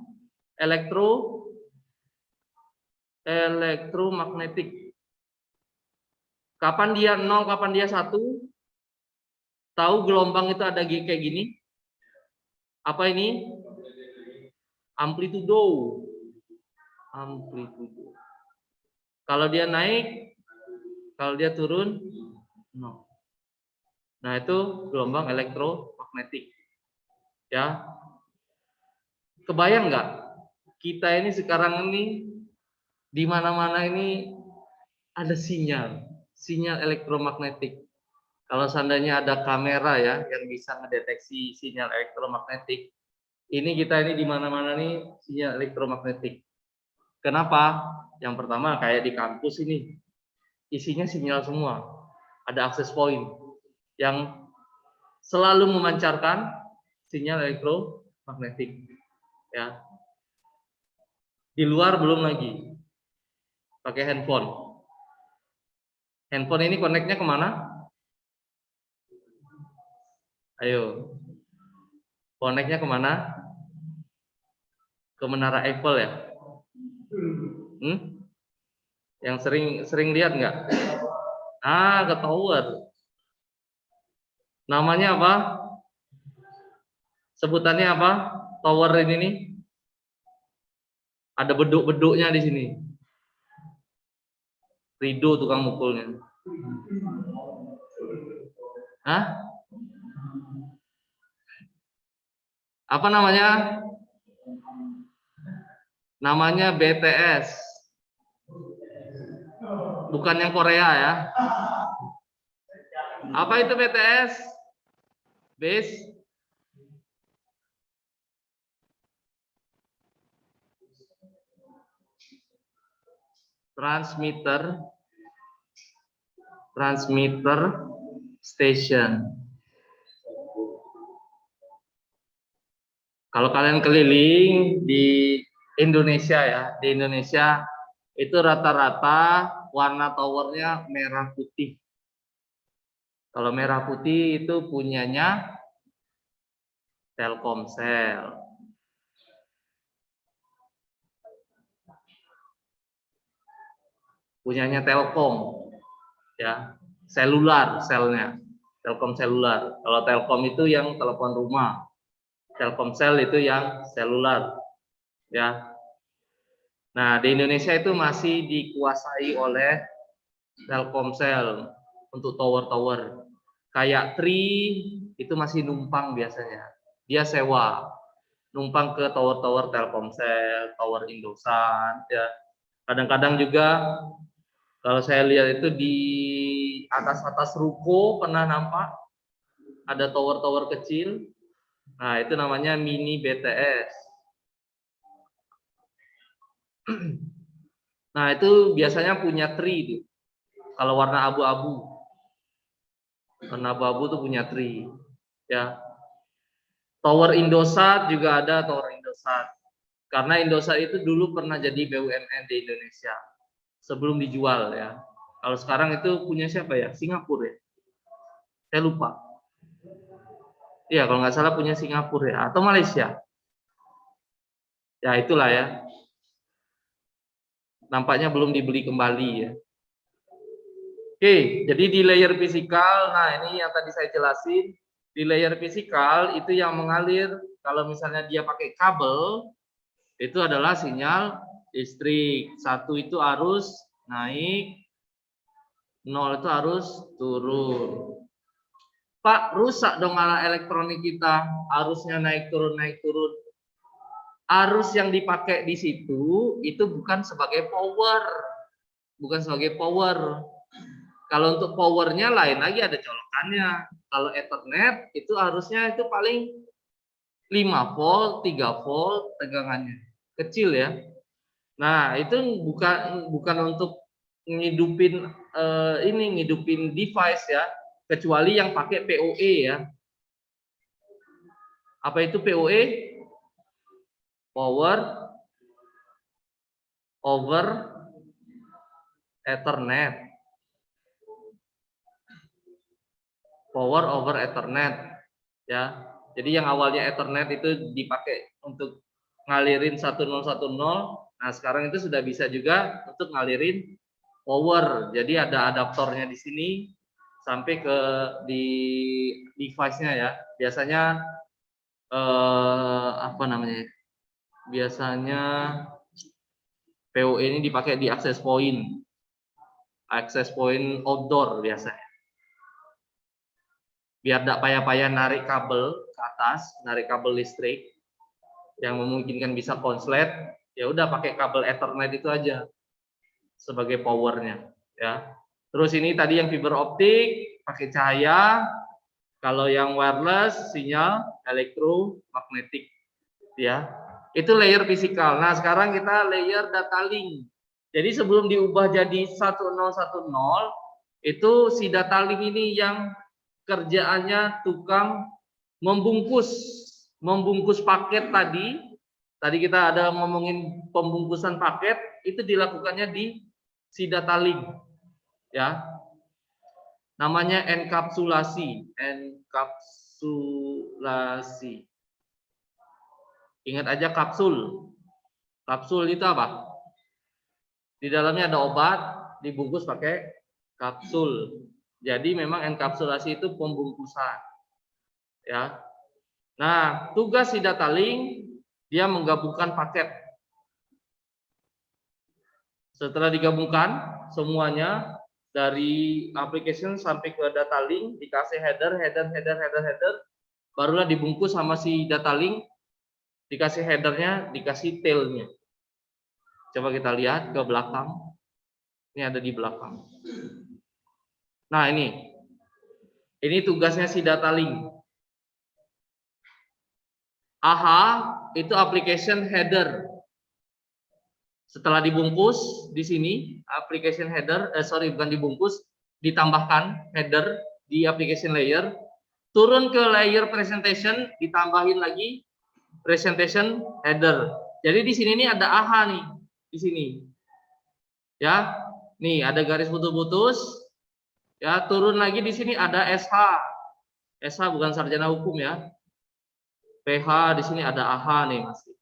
elektromagnetik. Kapan dia 0, kapan dia 1? Tahu gelombang itu ada kayak gini? Apa ini? Amplitudo. Kalau dia naik, kalau dia turun, 0. Nah, itu gelombang elektromagnetik. Ya. Kebayang nggak? Kita ini sekarang ini di mana-mana ini ada sinyal elektromagnetik. Kalau seandainya ada kamera ya yang bisa mendeteksi sinyal elektromagnetik, ini kita ini di mana-mana nih sinyal elektromagnetik. Kenapa? Yang pertama kayak di kampus ini isinya sinyal semua. Ada access point yang selalu memancarkan sinyal elektromagnetik. Ya. Di luar belum lagi pakai handphone. Handphone ini koneknya kemana? Ayo, koneknya kemana? Ke Menara Eiffel ya? Yang sering lihat nggak? Ke tower. Namanya apa? Sebutannya apa? Tower ini nih. Ada beduk-beduknya di sini. Rido tukang mukulnya. Apa namanya? Namanya BTS. Bukan yang Korea ya. Apa itu BTS? Base transmitter station. Kalau kalian keliling di Indonesia ya, di Indonesia itu rata-rata warna towernya merah putih. Kalau merah putih itu punyanya Telkomsel. Punyanya Telkom. Ya, selular selnya. Telkom selular. Kalau Telkom itu yang telepon rumah. Telkomsel itu yang selular. Ya. Nah, di Indonesia itu masih dikuasai oleh Telkomsel untuk tower-tower. Kayak Tri itu masih numpang biasanya. Dia sewa, numpang ke tower-tower Telkomsel, tower Indosat ya. Kadang-kadang juga kalau saya lihat itu di atas-atas ruko pernah nampak ada tower-tower kecil. Nah, itu namanya mini BTS. Nah, itu biasanya punya Tri itu. Kalau warna abu-abu. Warna abu-abu tuh punya Tri. Ya. Tower Indosat juga ada tower Indosat. Karena Indosat itu dulu pernah jadi BUMN di Indonesia. Sebelum dijual ya. Kalau sekarang itu punya siapa ya? Singapura ya? Saya lupa. Iya, kalau nggak salah punya Singapura ya. Atau Malaysia. Ya, itulah ya. Nampaknya belum dibeli kembali ya. Oke, jadi di layer fisikal, nah ini yang tadi saya jelasin, di layer fisikal itu yang mengalir, kalau misalnya dia pakai kabel, itu adalah sinyal listrik. 1 itu arus naik, 0 itu arus turun. Pak, rusak dong alat elektronik kita, arusnya naik turun, naik turun. Arus yang dipakai di situ, itu bukan sebagai power. Bukan sebagai power. Kalau untuk powernya lain lagi ada colokannya. Kalau Ethernet itu harusnya itu paling 5 volt, 3 volt tegangannya. Kecil ya. Nah, itu bukan untuk ngidupin ngidupin device ya, kecuali yang pakai PoE ya. Apa itu PoE? Power over Ethernet. Power over Ethernet ya. Jadi yang awalnya Ethernet itu dipakai untuk ngalirin 1010, nah sekarang itu sudah bisa juga untuk ngalirin power. Jadi ada adaptornya di sini sampai ke di device-nya ya. Biasanya apa namanya? Biasanya PoE ini dipakai di access point. Access point outdoor biasanya. Biar tidak payah-payah narik kabel ke atas, narik kabel listrik yang memungkinkan bisa konslet, ya udah pakai kabel Ethernet itu aja sebagai powernya ya. Terus ini tadi yang fiber optik pakai cahaya, kalau yang wireless sinyal elektromagnetik ya. Itu layer fisikal. Nah, sekarang kita layer data link. Jadi sebelum diubah jadi 1010, itu si data link ini yang kerjaannya tukang membungkus paket tadi. Tadi kita ada ngomongin pembungkusan paket, itu dilakukannya di si data link. Ya. Namanya enkapsulasi. Ingat aja kapsul. Kapsul itu apa? Di dalamnya ada obat, dibungkus pakai kapsul. Jadi memang enkapsulasi itu pembungkusan. Ya. Nah, tugas si data link dia menggabungkan paket. Setelah digabungkan semuanya dari application sampai ke data link dikasih header, barulah dibungkus sama si data link, dikasih headernya, dikasih tailnya. Coba kita lihat ke belakang. Ini ada di belakang. Nah, ini tugasnya si data link. AHA itu application header. Setelah dibungkus di sini application header, bukan dibungkus, ditambahkan header di application layer, turun ke layer presentation, ditambahin lagi presentation header. Jadi di sini nih ada AHA nih, di sini. Ya, nih ada garis putus-putus. Ya, turun lagi di sini ada SH. SH bukan sarjana hukum ya. PH di sini ada AHA nih masih.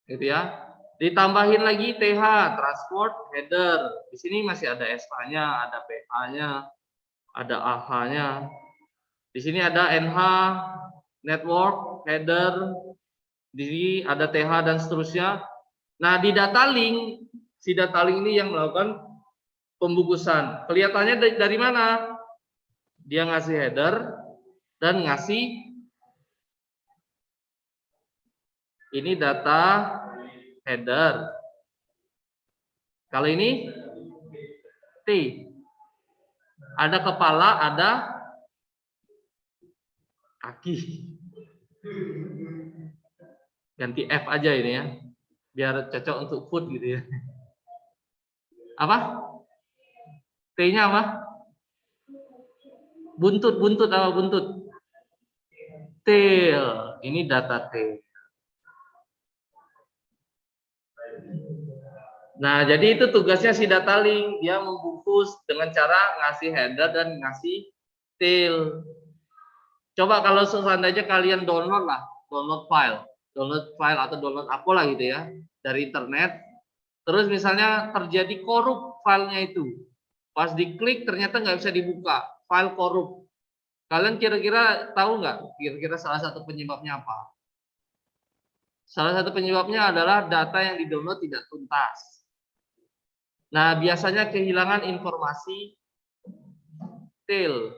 Gitu ya. Ditambahin lagi TH, transport header. Di sini masih ada SH-nya, ada PH-nya, ada AH-nya. Di sini ada NH, network, header. Di sini ada TH dan seterusnya. Nah, di data link, si data link ini yang melakukan pembungkusan. Kelihatannya dari mana? Dia ngasih header dan ngasih ini data header. Kalau ini T. Ada kepala, ada kaki. Ganti F aja ini ya. Biar cocok untuk food gitu ya. Apa? T-nya apa? Buntut apa buntut? Tail. Ini data tail. Nah, jadi itu tugasnya si data link. Dia membungkus dengan cara ngasih header dan ngasih tail. Coba kalau seandainya kalian download file atau download apa lah gitu ya dari internet. Terus misalnya terjadi korup filenya itu. Pas diklik ternyata nggak bisa dibuka. File korup. Kalian kira-kira tahu nggak? Kira-kira salah satu penyebabnya apa? Salah satu penyebabnya adalah data yang di-download tidak tuntas. Nah, biasanya kehilangan informasi tail.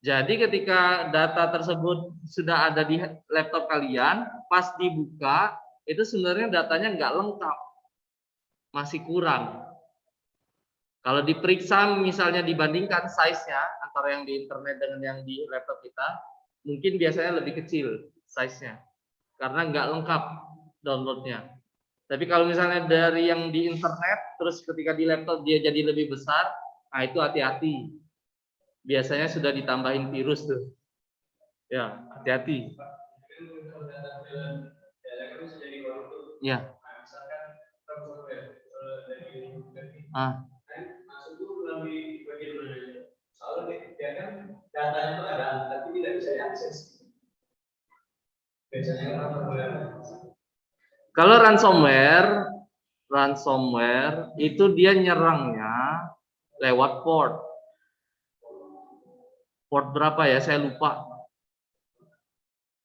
Jadi ketika data tersebut sudah ada di laptop kalian, pas dibuka, itu sebenarnya datanya nggak lengkap. Masih kurang. Kalau diperiksa misalnya dibandingkan size-nya antara yang di internet dengan yang di laptop kita, mungkin biasanya lebih kecil size-nya. Karena nggak lengkap download-nya. Tapi kalau misalnya dari yang di internet, terus ketika di laptop dia jadi lebih besar, nah itu hati-hati. Biasanya sudah ditambahin virus tuh. Ya, hati-hati. Ya. Datanya itu ada, tapi tidak bisa diakses. Kalau ransomware itu dia nyerangnya lewat port. Port berapa ya? Saya lupa.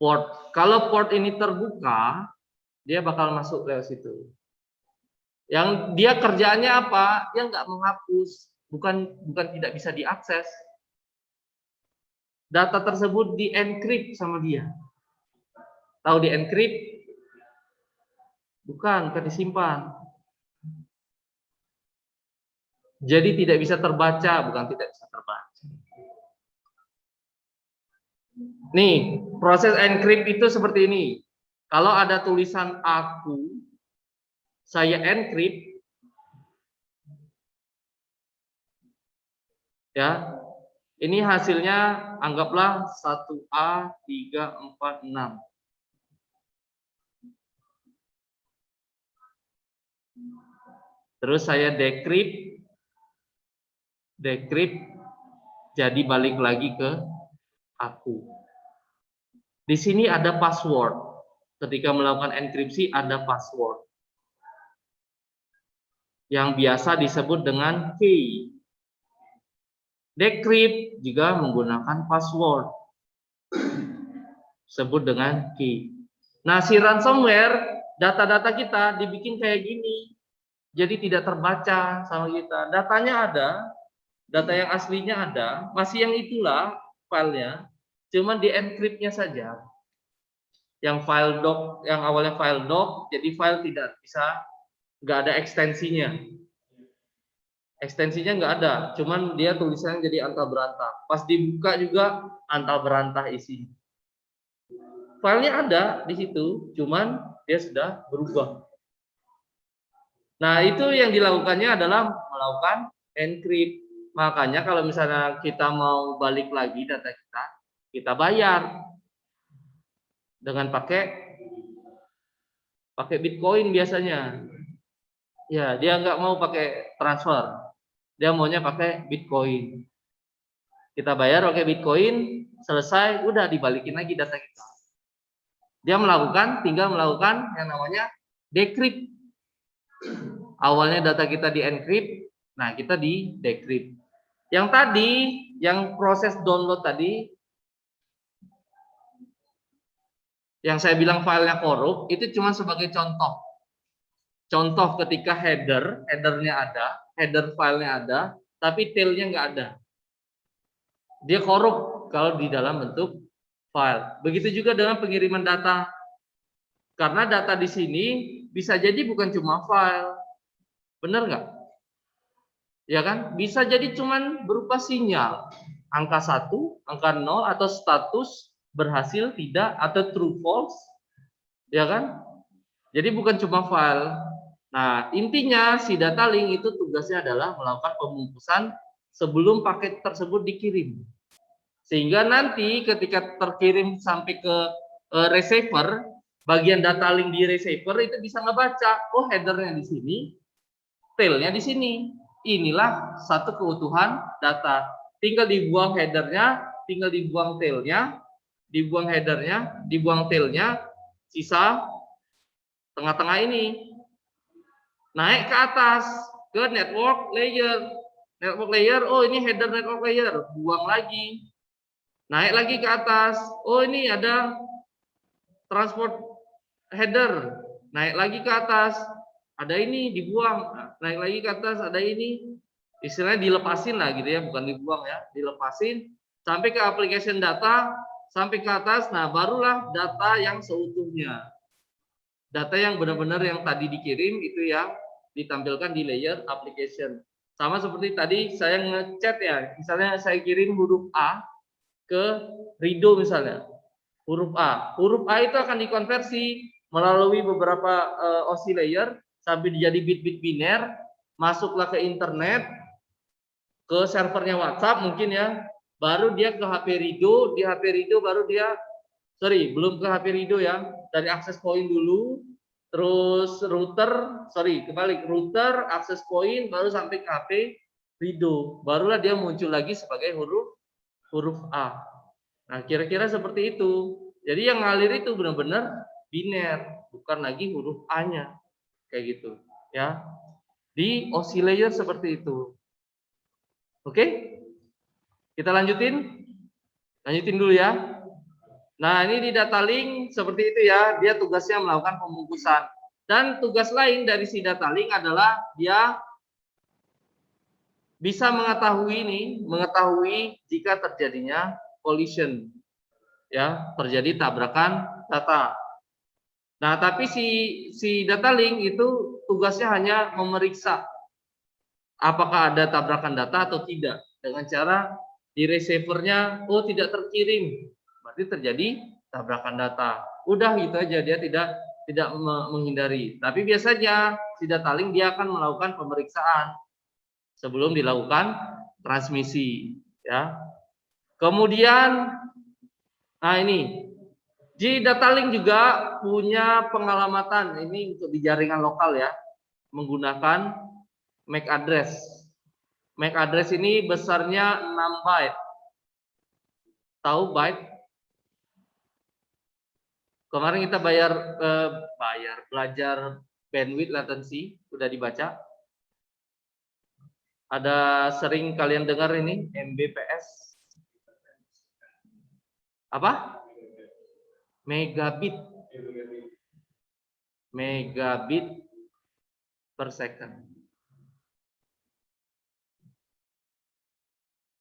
Port. Kalau port ini terbuka, dia bakal masuk lewat situ. Yang dia kerjaannya apa? Dia nggak menghapus, bukan tidak bisa diakses. Data tersebut di-encrypt sama dia. Tahu di-encrypt? Bukan disimpan. Jadi tidak bisa terbaca, bukan tidak bisa terbaca. Nih, proses encrypt itu seperti ini. Kalau ada tulisan aku, saya encrypt, ya. Ini hasilnya anggaplah 1A346. Terus saya decrypt, jadi balik lagi ke aku. Di sini ada password. Ketika melakukan enkripsi ada password. Yang biasa disebut dengan key. Decrypt juga menggunakan password. Sebut dengan key. Nah, si ransomware, data-data kita dibikin kayak gini. Jadi tidak terbaca sama kita. Datanya ada, data yang aslinya ada, masih yang itulah filenya, cuman di encryptnya saja. Yang file doc, yang awalnya file doc, jadi file tidak bisa, nggak ada ekstensinya. Ekstensinya nggak ada, cuman dia tulisannya jadi antah berantah. Pas dibuka juga antah berantah isinya. Filenya ada di situ, cuman dia sudah berubah. Nah, itu yang dilakukannya adalah melakukan encrypt. Makanya kalau misalnya kita mau balik lagi data kita bayar dengan pakai Bitcoin biasanya. Ya, dia nggak mau pakai transfer. Dia maunya pakai Bitcoin. Kita bayar pakai Bitcoin, selesai, udah dibalikin lagi data kita. Dia tinggal melakukan yang namanya decrypt. Awalnya data kita di encrypt, nah kita di decrypt. Yang tadi, yang proses download tadi, yang saya bilang filenya korup, itu cuma sebagai contoh. Contoh ketika headernya ada, header filenya ada, tapi tailnya nggak ada. Dia korup kalau di dalam bentuk file. Begitu juga dengan pengiriman data. Karena data di sini bisa jadi bukan cuma file. Benar nggak? Ya kan? Bisa jadi cuman berupa sinyal. Angka 1, angka 0, atau status berhasil, tidak, atau true false. Ya kan? Jadi bukan cuma file. Nah, intinya si data link itu tugasnya adalah melakukan pembungkusan sebelum paket tersebut dikirim. Sehingga nanti ketika terkirim sampai ke receiver, bagian data link di receiver itu bisa ngebaca, oh headernya di sini, tailnya di sini. Inilah satu keutuhan data. Tinggal dibuang headernya, tinggal dibuang tailnya, dibuang headernya, dibuang tailnya, sisa tengah-tengah ini. Naik ke atas ke network layer. Network layer, oh ini header network layer, buang lagi. Naik lagi ke atas, oh ini ada transport header, naik lagi ke atas, ada ini dibuang, naik lagi ke atas, ada ini, istilahnya dilepasin lah gitu ya, bukan dibuang ya, dilepasin sampai ke application data, sampai ke atas, nah barulah data yang seutuhnya. Data yang benar-benar yang tadi dikirim itu yang ditampilkan di layer application. Sama seperti tadi saya ngechat ya, misalnya saya kirim huruf A ke Rido misalnya. Huruf A. Huruf A itu akan dikonversi melalui beberapa OSI layer sampai jadi bit-bit biner, masuklah ke internet, ke servernya WhatsApp mungkin ya, baru dia ke HP Rido, di HP Rido baru dia, belum ke HP Rido ya, dari access point dulu, terus kebalik, router, access point, baru sampai ke HP Rido, barulah dia muncul lagi sebagai huruf A. Nah, kira-kira seperti itu. Jadi yang ngalir itu benar-benar biner, bukan lagi huruf A-nya. Kayak gitu, ya. Di OSI layer seperti itu. Oke? Kita lanjutin? Lanjutin dulu ya. Nah, ini di data link seperti itu ya. Dia tugasnya melakukan pembungkusan. Dan tugas lain dari si data link adalah dia bisa mengetahui jika terjadinya collision. Ya, terjadi tabrakan data. Nah, tapi si data link itu tugasnya hanya memeriksa apakah ada tabrakan data atau tidak dengan cara di receivernya tidak terkirim, berarti terjadi tabrakan data. Udah gitu aja, dia tidak menghindari. Tapi biasanya si data link dia akan melakukan pemeriksaan sebelum dilakukan transmisi, ya. Kemudian, nah ini di data link juga punya pengalamatan ini untuk di jaringan lokal ya, menggunakan MAC address. MAC address ini besarnya 6 byte. Tahu byte? Kemarin kita belajar bandwidth latency, udah dibaca. Ada sering kalian dengar ini Mbps. Apa? Megabit. Megabit per second.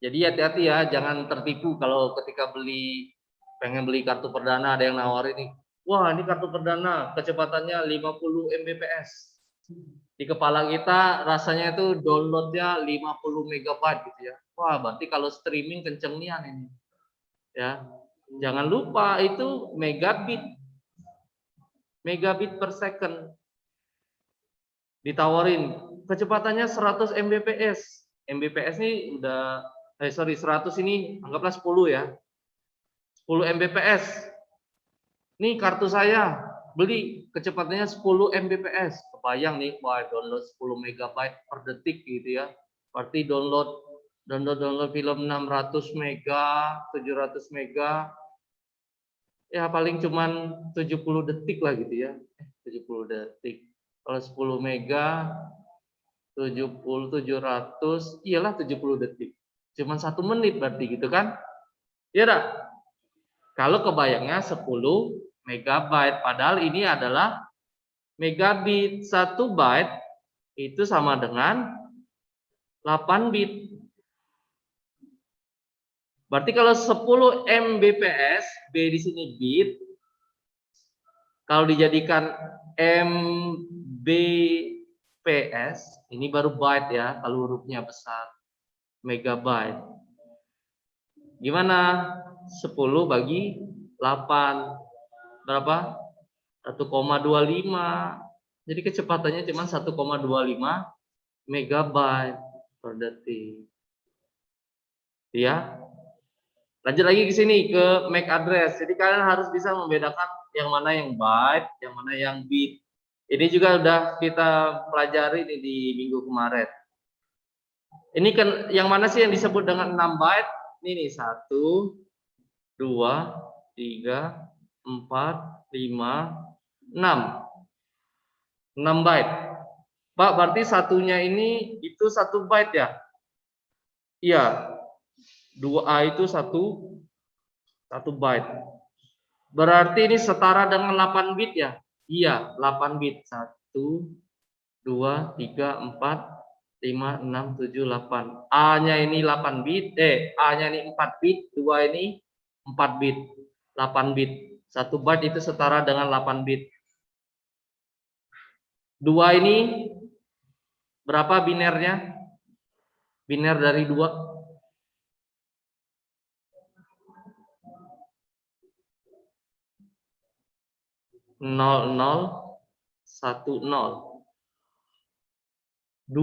Jadi hati-hati ya, jangan tertipu kalau ketika pengen beli kartu perdana ada yang nawarin nih. Wah, ini kartu perdana kecepatannya 50 Mbps. Di kepala kita rasanya itu downloadnya 50 megabyte gitu ya. Wah, berarti kalau streaming kenceng nian ini. Ya. Jangan lupa itu megabit. Megabit per second. ditawarin kecepatannya 100 Mbps. Mbps ini udah 100 ini anggaplah 10 ya. 10 Mbps. Nih kartu saya beli kecepatannya 10 Mbps. Kebayang nih, wah download 10 megabyte per detik gitu ya. Berarti download film 600 mega, 700 mega. Ya paling cuman 70 detik lah gitu ya. 70 detik. Kalau 10 mega 70 700 iyalah 70 detik. Cuman 1 menit berarti gitu kan? Iya dah. Kalau kebayangnya 10 megabyte padahal ini adalah megabit. 1 byte itu sama dengan 8 bit. Berarti kalau 10 Mbps, B di sini bit, kalau dijadikan Mbps, ini baru byte ya, kalau hurufnya besar. Megabyte. Gimana? 10 bagi 8. Berapa? 1,25. Jadi kecepatannya cuma 1,25 megabyte per detik. Ya. Lanjut lagi ke sini ke MAC address. Jadi kalian harus bisa membedakan yang mana yang byte, yang mana yang bit. Ini juga udah kita pelajari nih di minggu kemarin. Ini kan yang mana sih yang disebut dengan 6 byte? Ini nih 1, 2, 3, 4, 5, 6. 6 byte. Pak, berarti satunya ini itu 1 byte ya? Iya. 2A itu 1 byte. Berarti ini setara dengan 8 bit ya? Iya, 8 bit. 1, 2, 3, 4, 5, 6, 7, 8. A-nya ini 8 bit, A-nya ini 4 bit, 2 ini 4 bit. 8 bit. 1 byte itu setara dengan 8 bit. 2 ini berapa binernya? Biner dari 2. 0010. 2.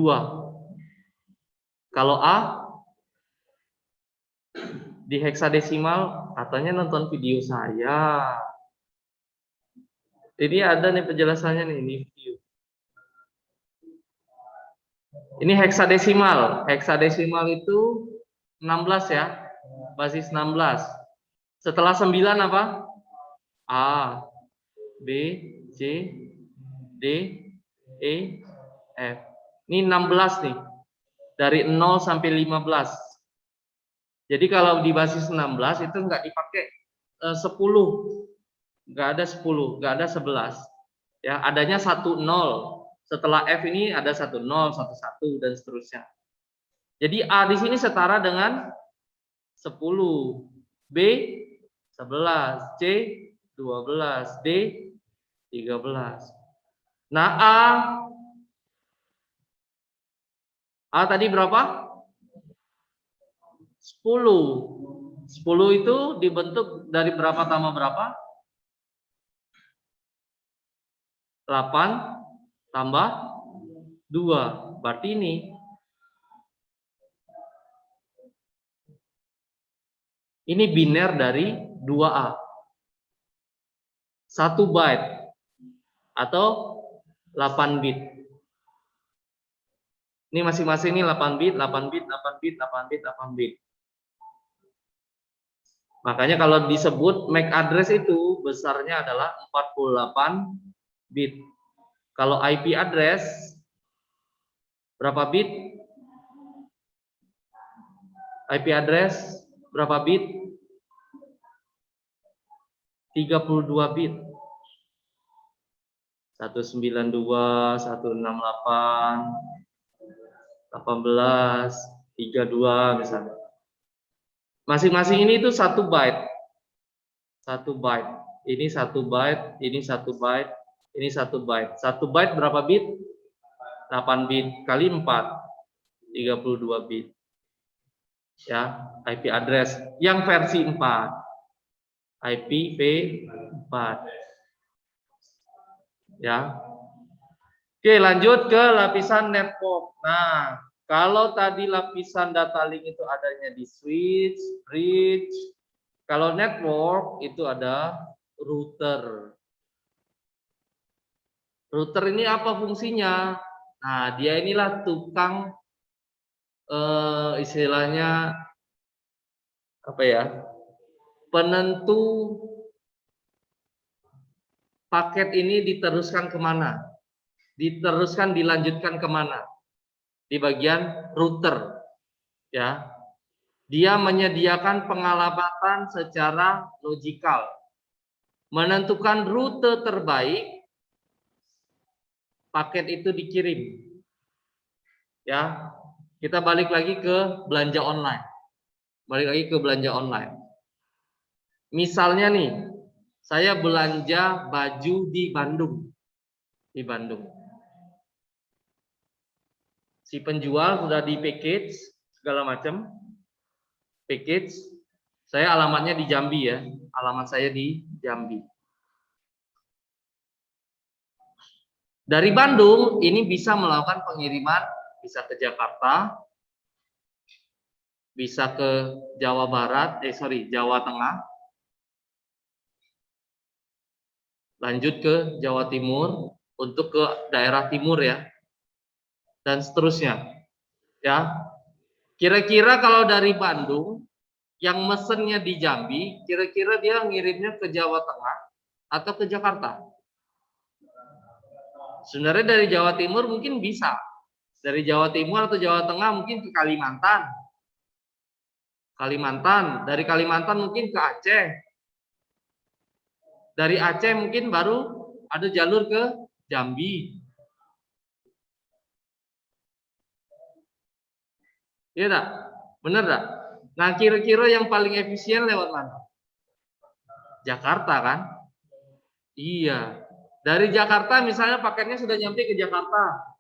Kalau A di heksadesimal katanya nonton video saya. Ini ada nih penjelasannya nih, ini video. Ini heksadesimal. Heksadesimal itu 16 ya. Basis 16. Setelah 9 apa? A, B, C, D, E, F. Ini 16 nih. Dari 0 sampai 15. Jadi kalau di basis 16 itu enggak dipakai 10. Enggak ada 10, enggak ada 11. Ya, adanya 10. Setelah F ini ada 10, 11 dan seterusnya. Jadi A di sini setara dengan 10, B 11, C 12, D 13. Nah, A tadi berapa? 10. 10 itu dibentuk dari berapa tambah berapa? 8 tambah 2. Berarti ini. Ini biner dari 2A. 1 byte atau 8 bit. Ini masing-masing ini 8 bit, 8 bit, 8 bit, 8 bit, 8 bit. Makanya kalau disebut MAC address itu besarnya adalah 48 bit. Kalau IP address berapa bit? IP address berapa bit? 32 bit. 192, 168, 18, 32 misalnya. Masing-masing ini itu 1 byte. 1 byte. Ini 1 byte, ini 1 byte, ini 1 byte. 1 byte berapa bit? 8 bit kali 4. 32 bit. Ya, IP address yang versi 4. IPv4. Ya. Oke, lanjut ke lapisan network. Nah, kalau tadi lapisan data link itu adanya di switch, bridge. Kalau network itu ada router. Router ini apa fungsinya? Nah, dia inilah tukang istilahnya apa ya? Penentu paket ini diteruskan kemana? Diteruskan, dilanjutkan kemana? Di bagian router, ya. Dia menyediakan pengalamatan secara logikal, menentukan rute terbaik paket itu dikirim. Ya, kita balik lagi ke belanja online. Balik lagi ke belanja online. Misalnya nih, saya belanja baju di Bandung. Di Bandung. Si penjual sudah di package segala macam. Package. Saya alamatnya di Jambi ya. Alamat saya di Jambi. Dari Bandung ini bisa melakukan pengiriman, bisa ke Jakarta, bisa ke Jawa Barat, Jawa Tengah, lanjut ke Jawa Timur, untuk ke daerah timur ya, dan seterusnya. Ya, kira-kira kalau dari Bandung yang mesennya di Jambi, kira-kira dia ngirimnya ke Jawa Tengah atau ke Jakarta? Sebenarnya dari Jawa Timur mungkin bisa, dari Jawa Timur atau Jawa Tengah mungkin ke Kalimantan. Dari Kalimantan mungkin ke Aceh. Dari Aceh mungkin baru ada jalur ke Jambi. Iya tak? Bener tak? Nah, kira-kira yang paling efisien lewat mana? Jakarta kan? Iya. Dari Jakarta misalnya paketnya sudah nyampe ke Jakarta.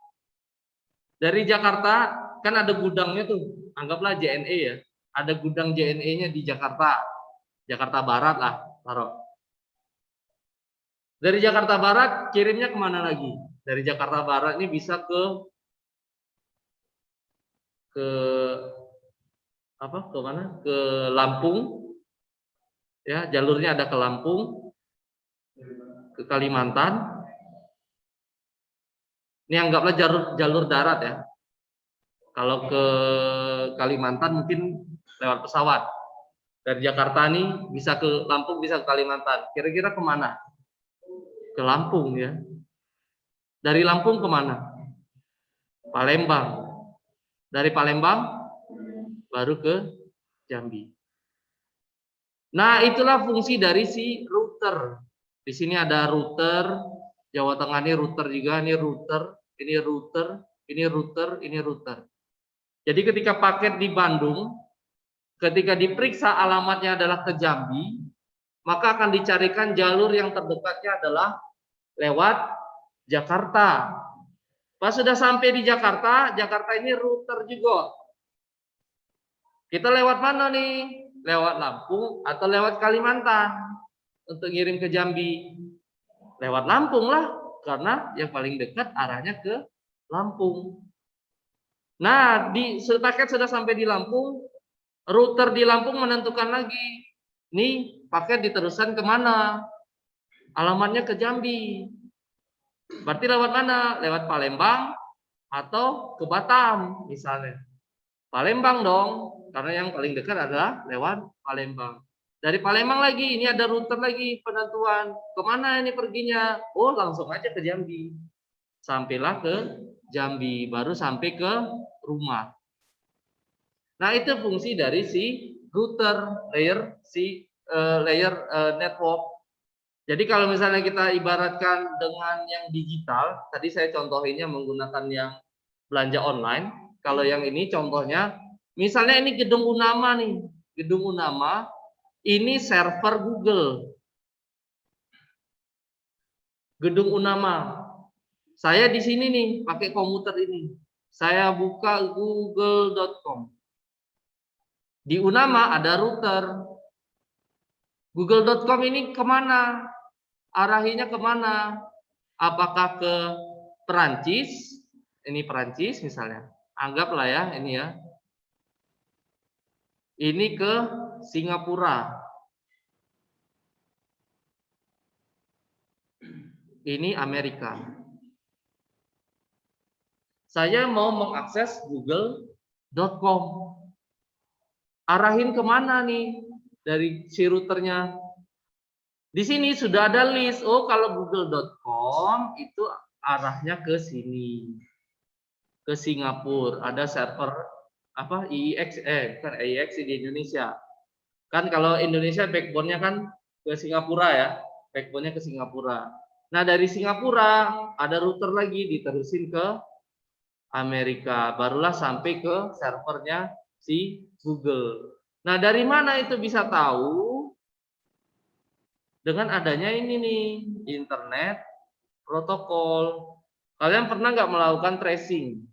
Dari Jakarta kan ada gudangnya tuh. Anggaplah JNE ya. Ada gudang JNE-nya di Jakarta. Jakarta Barat lah, taruh. Dari Jakarta Barat kirimnya kemana lagi? Dari Jakarta Barat ini bisa ke apa? Ke mana? Ke Lampung. Ya, jalurnya ada ke Lampung, ke Kalimantan. Ini anggaplah jalur darat ya. Kalau ke Kalimantan mungkin lewat pesawat. Dari Jakarta nih bisa ke Lampung, bisa ke Kalimantan. Kira-kira kemana? Ke Lampung ya. Dari Lampung kemana? Palembang. Dari Palembang baru ke Jambi. Nah, itulah fungsi dari si router. Di sini ada router, Jawa Tengah ini router juga, ini router, ini router, ini router, ini router. Jadi ketika paket di Bandung, ketika diperiksa alamatnya adalah ke Jambi, maka akan dicarikan jalur yang terdekatnya adalah lewat Jakarta. Pas sudah sampai di Jakarta, Jakarta ini router juga. Kita lewat mana nih? Lewat Lampung atau lewat Kalimantan untuk ngirim ke Jambi? Lewat Lampung lah, karena yang paling dekat arahnya ke Lampung. Nah, paket sudah sampai di Lampung, router di Lampung menentukan lagi, nih paket diteruskan kemana? Alamatnya ke Jambi. Berarti lewat mana? Lewat Palembang atau ke Batam misalnya. Palembang dong, karena yang paling dekat adalah lewat Palembang. Dari Palembang lagi, ini ada router lagi penentuan. Kemana ini perginya? Oh, langsung aja ke Jambi. Sampailah ke Jambi, baru sampai ke rumah. Nah, itu fungsi dari si router layer network. Jadi kalau misalnya kita ibaratkan dengan yang digital, tadi saya contohinnya menggunakan yang belanja online. Kalau yang ini contohnya, misalnya ini gedung Unama nih, gedung Unama, ini server Google. Gedung Unama. Saya di sini nih, pakai komputer ini. Saya buka google.com. Di Unama ada router. Google.com ini kemana? Arahinya kemana? Apakah ke Perancis, ini Perancis misalnya. Anggaplah ya, ini ya. Ini ke Singapura. Ini Amerika. Saya mau mengakses google.com. Arahin kemana nih dari si routernya? Di sini sudah ada list. Oh, kalau google.com itu arahnya ke sini. Ke Singapura. Ada server apa IIX bukan IIX di Indonesia. Kan kalau Indonesia backbone-nya kan ke Singapura ya. Backbone-nya ke Singapura. Nah, dari Singapura ada router lagi diterusin ke Amerika, barulah sampai ke servernya si Google. Nah, dari mana itu bisa tahu? Dengan adanya ini nih, internet protokol. Kalian pernah nggak melakukan tracing?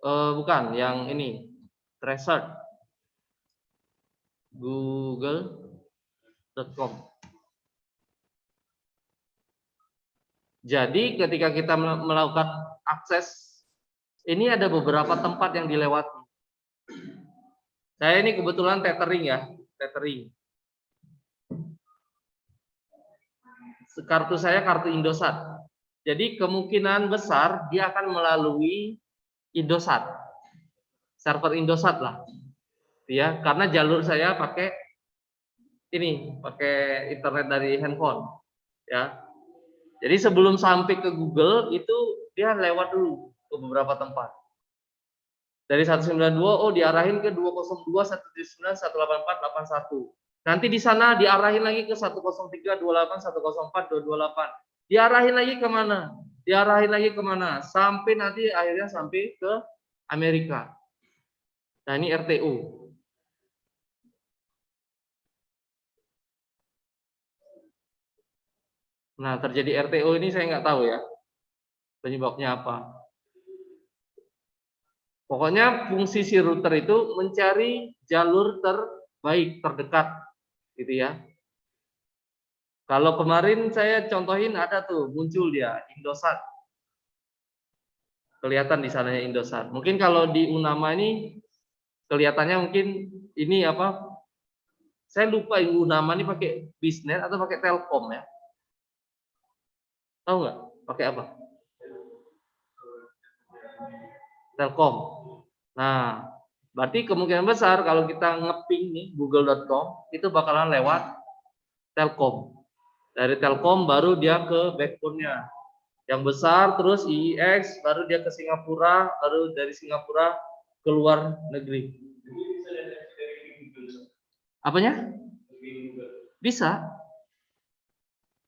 Bukan, yang ini, tracer. Google.com. Jadi ketika kita melakukan akses, ini ada beberapa tempat yang dilewati. Saya ini kebetulan tethering ya, tethering. Kartu saya kartu Indosat. Jadi kemungkinan besar dia akan melalui Indosat. Server Indosat lah. Ya, karena jalur saya pakai ini, pakai internet dari handphone. Ya. Jadi sebelum sampai ke Google itu dia lewat dulu ke beberapa tempat. Dari 192 oh diarahin ke 202.179.184.81. Nanti di sana diarahin lagi ke 103.28, 104, 228. Diarahin lagi kemana? Diarahin lagi kemana? Sampai nanti akhirnya sampai ke Amerika. Nah ini RTU. Nah terjadi RTO ini saya nggak tahu ya penyebabnya apa. Pokoknya fungsi si router itu mencari jalur terbaik terdekat, gitu ya. Kalau kemarin saya contohin ada tuh muncul dia Indosat, kelihatan di sananya Indosat. Mungkin kalau di Unama ini kelihatannya mungkin ini apa? Saya lupa Unama ini pakai Bisnet atau pakai Telkom ya? Tahu nggak? Pakai apa? Telkom. Nah, berarti kemungkinan besar kalau kita ngeping nih google.com itu bakalan lewat Telkom. Dari Telkom baru dia ke backbone-nya. Yang besar terus IIX, baru dia ke Singapura, baru dari Singapura keluar negeri. Apanya? Bisa.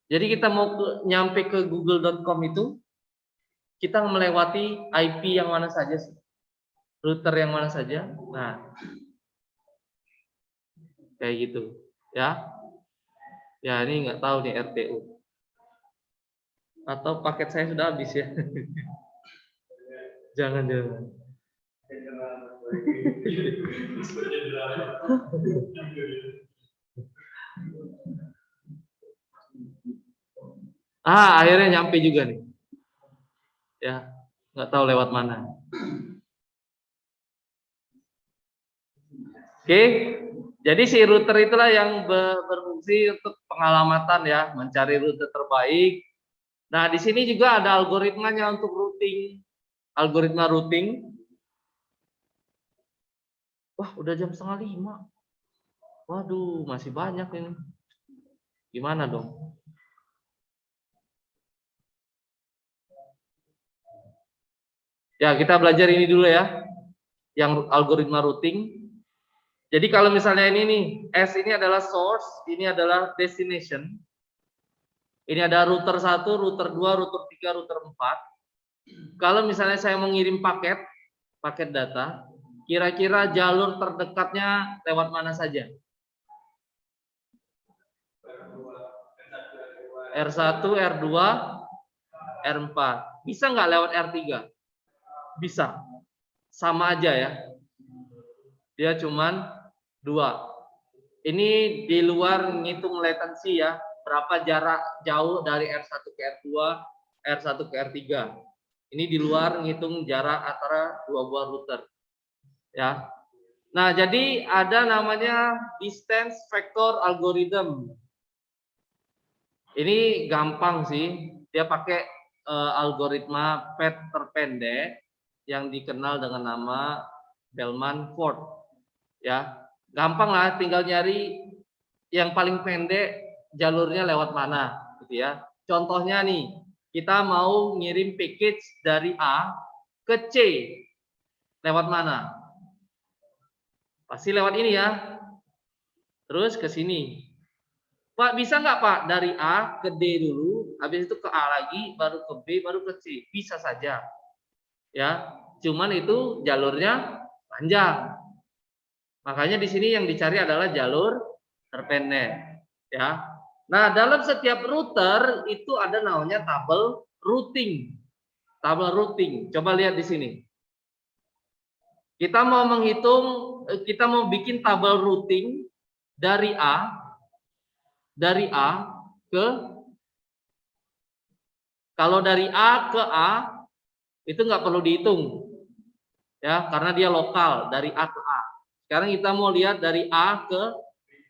Jadi kita mau nyampe ke google.com itu kita melewati IP yang mana saja sih? Router yang mana saja? Nah, kayak gitu, ya. Ya ini nggak tahu nih RTU. Atau paket saya sudah habis ya? Jangan. Akhirnya nyampe juga nih. Ya, nggak tahu lewat mana. Oke, jadi si router itulah yang berfungsi untuk pengalamatan ya, mencari rute terbaik. Nah, di sini juga ada algoritmanya untuk routing. Algoritma routing. Wah, udah jam 4:30. Waduh, masih banyak ini. Gimana dong? Ya, kita belajar ini dulu ya. Yang algoritma routing. Jadi kalau misalnya ini nih, S ini adalah source, ini adalah destination. Ini ada router 1, router 2, router 3, router 4. Kalau misalnya saya mau ngirim paket data, kira-kira jalur terdekatnya lewat mana saja? R1, R2, R4. Bisa nggak lewat R3? Bisa. Sama aja ya. Dia cuman 2. Ini di luar ngitung latency ya. berapa jarak jauh dari R1 ke R2, R1 ke R3. Ini di luar ngitung jarak antara dua buah router. Ya. Nah, jadi ada namanya distance vector algorithm. Ini gampang sih. Dia pakai algoritma path terpendek yang dikenal dengan nama Bellman-Ford. Ya, gampang lah, tinggal nyari yang paling pendek jalurnya lewat mana, gitu ya. Contohnya nih, kita mau ngirim package dari A ke C, lewat mana? Pasti lewat ini ya. Terus ke sini. Pak, bisa nggak Pak dari A ke D dulu, habis itu ke A lagi, baru ke B, baru ke C? Bisa saja. Ya, cuman itu jalurnya panjang. Makanya di sini yang dicari adalah jalur terpendek. Ya. Nah, dalam setiap router itu ada namanya tabel routing. Tabel routing. Coba lihat di sini. Kita mau menghitung, kita mau bikin tabel routing dari A ke, kalau dari A ke A itu nggak perlu dihitung ya, karena dia lokal dari A ke A. Sekarang kita mau lihat dari A ke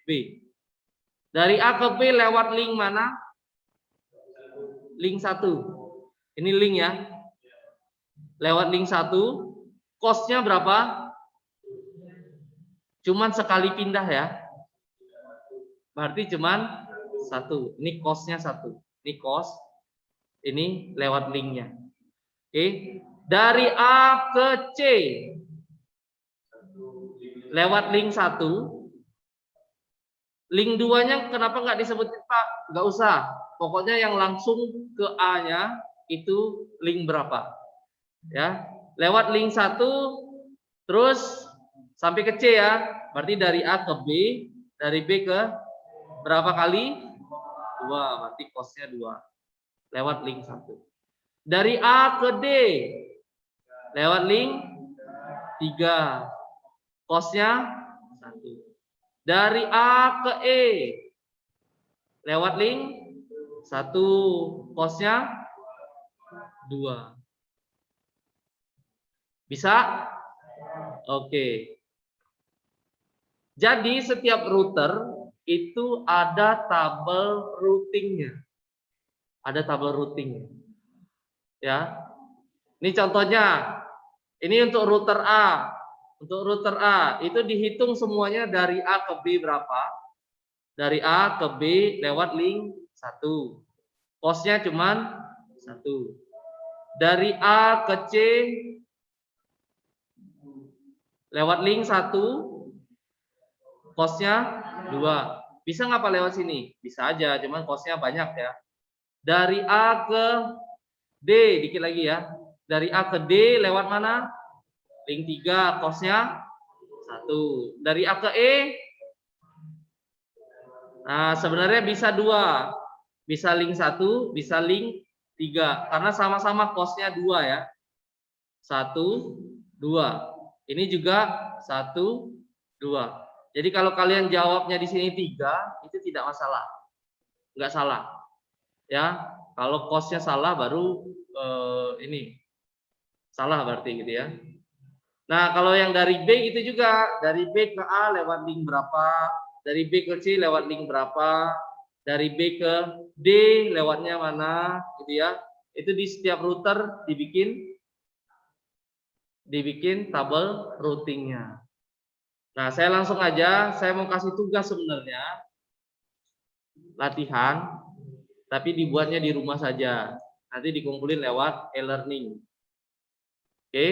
B. Dari A ke B lewat link mana? Link 1. Ini link ya. Lewat link 1. Cost-nya berapa? Cuman sekali pindah ya. Berarti cuman 1. Ini cost-nya 1. Ini cost. Ini lewat linknya. Oke. Dari A ke C lewat link 1. Link 2-nya kenapa nggak disebutin Pak? Nggak usah. Pokoknya yang langsung ke A-nya itu link berapa? Ya. Lewat link 1 terus sampai ke C ya. Berarti dari A ke B, dari B ke berapa kali? 2, berarti cost-nya 2. Lewat link 1. Dari A ke D lewat link 3. Cost-nya 1. Dari A ke E lewat link 1. Cost-nya 2. Bisa? Oke. Jadi setiap router itu ada tabel routingnya. Ada tabel routingnya. Ya. Ini contohnya. Ini untuk router A. Untuk router A itu dihitung semuanya dari A ke B berapa? Dari A ke B lewat link 1. Cost-nya cuman 1. Dari A ke C lewat link 1. Cost-nya 2. Bisa nggak Pak lewat sini? Bisa aja, cuman cost-nya banyak ya. Dari A ke D, dikit lagi ya. Dari A ke D lewat mana? Link 3, cost-nya 1. Dari A ke E, nah sebenarnya bisa 2. Bisa link 1, bisa link 3. Karena sama-sama cost-nya 2 ya. 1, 2. Ini juga 1, 2. Jadi kalau kalian jawabnya di sini 3, itu tidak masalah. Enggak salah. Ya, kalau cost-nya salah baru ini salah berarti gitu ya. Nah, kalau yang dari B itu juga, dari B ke A lewat link berapa, dari B ke C lewat link berapa, dari B ke D lewatnya mana, gitu ya. Itu di setiap router dibikin tabel routingnya. Nah, saya langsung aja, saya mau kasih tugas sebenarnya, latihan, tapi dibuatnya di rumah saja. Nanti dikumpulin lewat e-learning. Oke?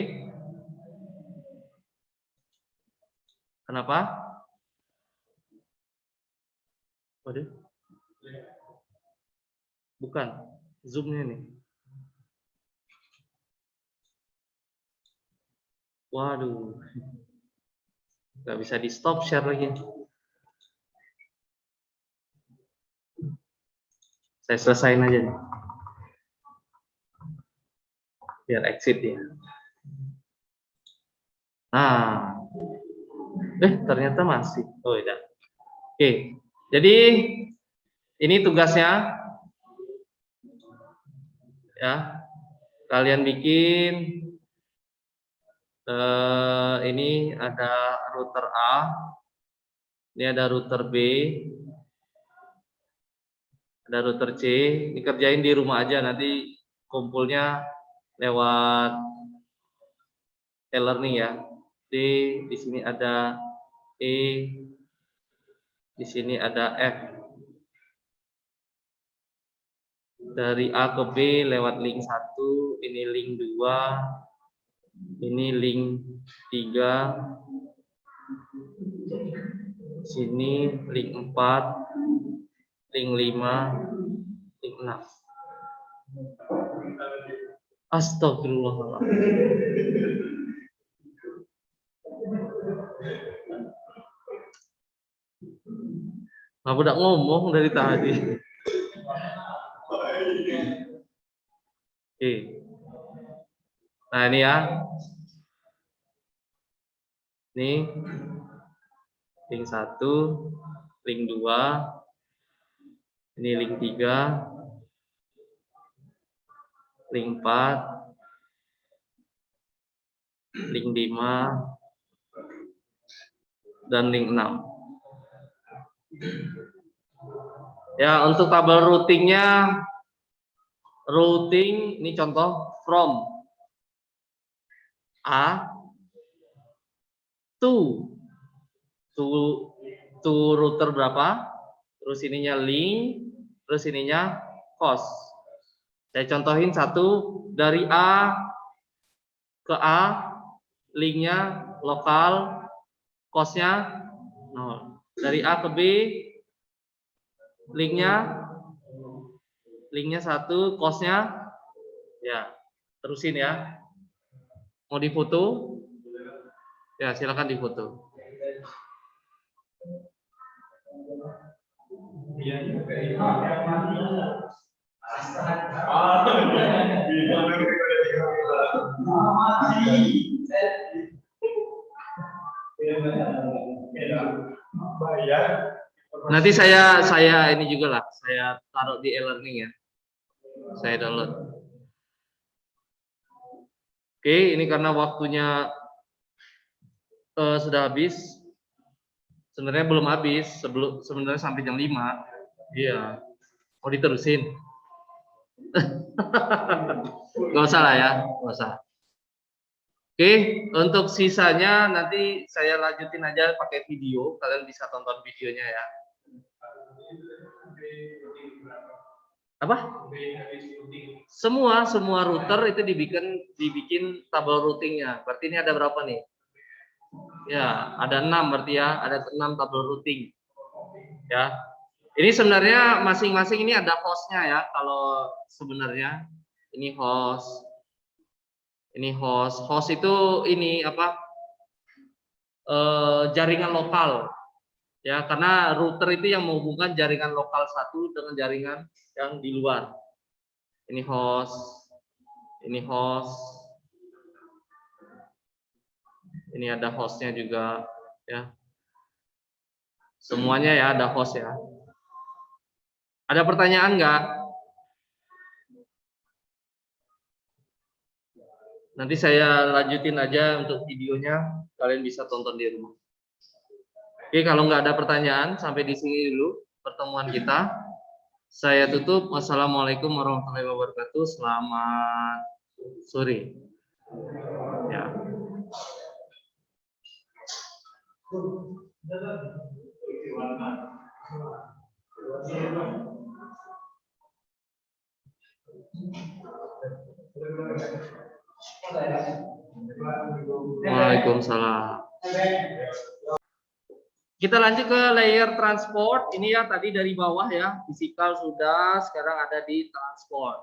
Kenapa? Waduh. Bukan, Zoom-nya nih. Waduh. Nggak bisa di stop share lagi. Saya selesain aja nih. Biar exit ya. Nah. Ternyata masih. Oh, tidak. Oke. Jadi Ini tugasnya, ya. Kalian bikin. Ini ada router A, ini ada router B, ada router C. Dikerjain di rumah aja, nanti kumpulnya lewat e-learning ya. Di sini ada E, di sini ada F. Dari A ke B lewat link 1, ini link 2, ini link 3, sini link 4, link 5, link 6. Astagfirullahaladzim. Nggak udah ngomong dari tadi. Oke. Nah ini ya. Ini link 1, link 2, ini link 3, link 4, link 5, dan link 6. Ya, untuk tabel routingnya, routing ini contoh from A to router berapa, terus ininya link, terus ininya host. Saya contohin satu, dari A ke A, linknya lokal, costnya 0. Dari A ke B, linknya 1, costnya ya. Terusin ya. Mau difoto? Ya, silakan difoto. Nanti saya ini juga lah, saya taruh di e-learning ya. Saya download. Oke, ini karena waktunya sudah habis. Sebenarnya belum habis, sebenarnya sampai jam 5. Iya. Mau diterusin? Gak usah lah ya, gak usah. Oke, untuk sisanya nanti saya lanjutin aja pakai video. Kalian bisa tonton videonya ya. Apa? Semua router itu dibikin tabel routingnya. Berarti ini ada berapa nih? Ya, ada 6 berarti ya. Ada 6 tabel routing. Ya. Ini sebenarnya masing-masing ini ada hostnya ya. Kalau sebenarnya ini host. Ini host. Host itu ini apa? Jaringan lokal. Ya, karena router itu yang menghubungkan jaringan lokal satu dengan jaringan yang di luar. Ini host. Ini host. Ini ada hostnya juga ya. Semuanya ya ada host ya. Ada pertanyaan nggak? Nanti saya lanjutin aja untuk videonya, kalian bisa tonton di rumah. Oke, kalau nggak ada pertanyaan, sampai di sini dulu pertemuan kita. Saya tutup. Wassalamualaikum warahmatullahi wabarakatuh. Selamat sore. Ya. Waalaikumsalam. Kita lanjut ke layer transport. Ini ya tadi dari bawah ya, fisikal sudah, sekarang ada di transport.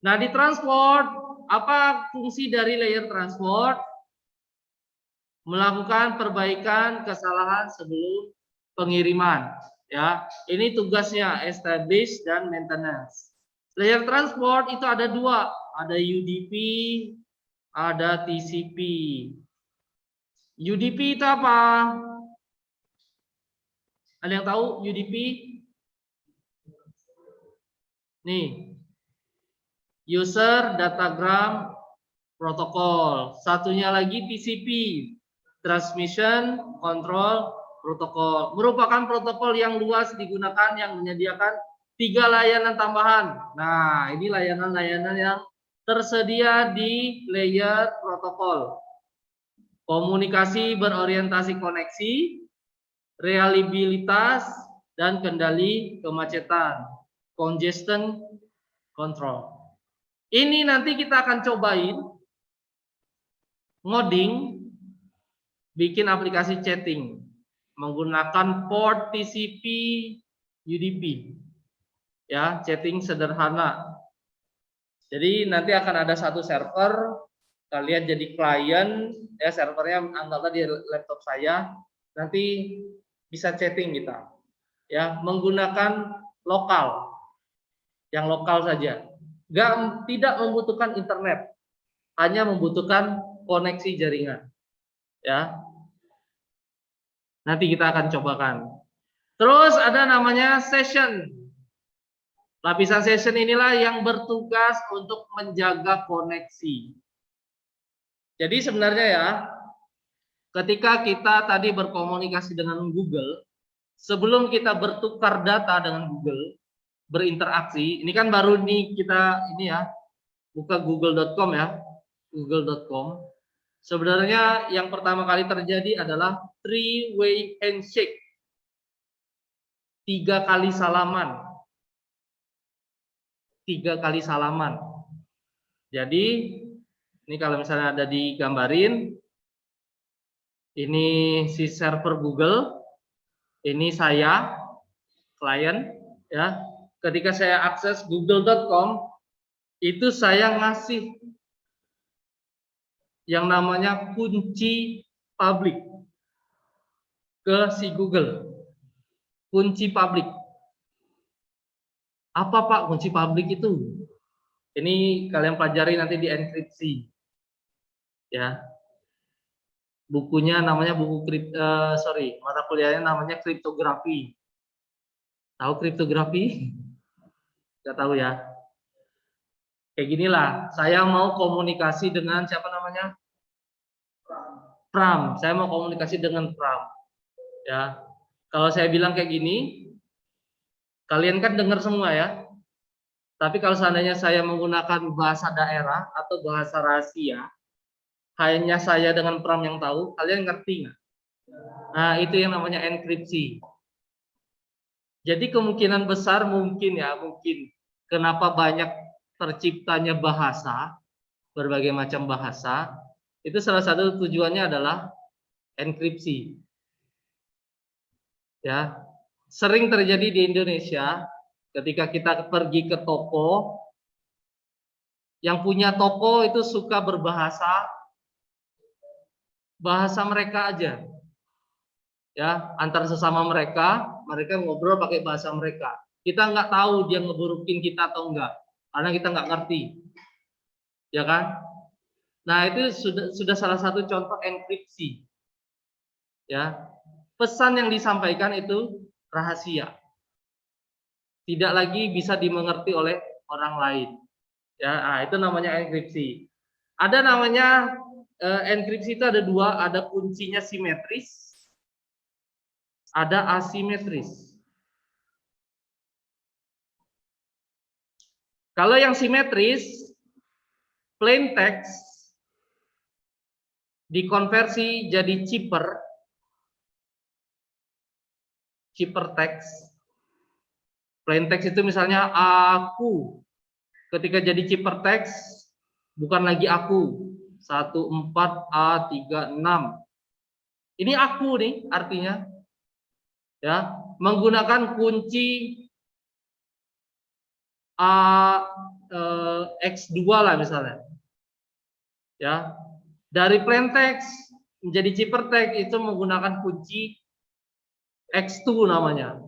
Nah, di transport, apa fungsi dari layer transport? Melakukan perbaikan kesalahan sebelum pengiriman. Ya, ini tugasnya establish dan maintenance. Layer transport itu ada dua, ada UDP, ada TCP. UDP itu apa? Ada yang tahu UDP? Nih, user datagram protokol. Satunya lagi TCP, transmission control protokol. Merupakan protokol yang luas digunakan yang menyediakan 3 layanan tambahan. Nah, ini layanan-layanan yang tersedia di layer protokol. Komunikasi berorientasi koneksi, reliabilitas, dan kendali kemacetan, congestion control. Ini nanti kita akan cobain ngoding, bikin aplikasi chatting menggunakan port TCP UDP, ya, chatting sederhana. Jadi nanti akan ada satu server, kalian jadi klien, ya, servernya anggaplah di laptop saya, nanti bisa chatting kita, ya, menggunakan lokal, yang lokal saja, tidak membutuhkan internet, hanya membutuhkan koneksi jaringan, ya. Nanti kita akan cobakan. Terus ada namanya session. Lapisan session inilah yang bertugas untuk menjaga koneksi. Jadi sebenarnya ya, ketika kita tadi berkomunikasi dengan Google, sebelum kita bertukar data dengan Google, berinteraksi, ini kan baru nih kita ini ya, buka google.com ya, google.com. Sebenarnya yang pertama kali terjadi adalah three-way handshake. 3 kali salaman. 3 kali salaman. Jadi ini kalau misalnya ada digambarin, ini si server Google, ini saya klien, ya. Ketika saya akses google.com, itu saya ngasih yang namanya kunci publik ke si Google. Kunci publik. Apa Pak kunci publik itu? Ini kalian pelajari nanti di enkripsi, ya. Bukunya namanya mata kuliahnya namanya kriptografi. Tahu kriptografi? Nggak tahu ya. Kayak ginilah, saya mau komunikasi dengan siapa namanya? Pram. Saya mau komunikasi dengan Pram. Ya. Kalau saya bilang kayak gini, kalian kan dengar semua ya. Tapi kalau seandainya saya menggunakan bahasa daerah atau bahasa rahasia, hanya saya dengan Pram yang tahu, kalian ngerti nggak? Nah, itu yang namanya enkripsi. Jadi kemungkinan besar mungkin kenapa banyak terciptanya bahasa, berbagai macam bahasa, itu salah satu tujuannya adalah enkripsi. Ya, sering terjadi di Indonesia ketika kita pergi ke toko, yang punya toko itu suka berbahasa mereka aja. Ya, antar sesama mereka ngobrol pakai bahasa mereka. Kita nggak tahu dia ngeburukin kita atau enggak, karena kita nggak ngerti, ya kan? Nah, itu sudah salah satu contoh enkripsi. Ya, pesan yang disampaikan itu rahasia, tidak lagi bisa dimengerti oleh orang lain. Ya, nah, itu namanya enkripsi. Ada namanya enkripsi itu ada 2, ada kuncinya simetris, ada asimetris. Kalau yang simetris, plain text dikonversi jadi cipher text. Plain text itu misalnya aku. Ketika jadi cipher text, bukan lagi aku. 14A36. Ini aku nih artinya. Ya, menggunakan kunci X2 lah misalnya. Ya. Dari plain text menjadi cipher text itu menggunakan kunci X2 namanya.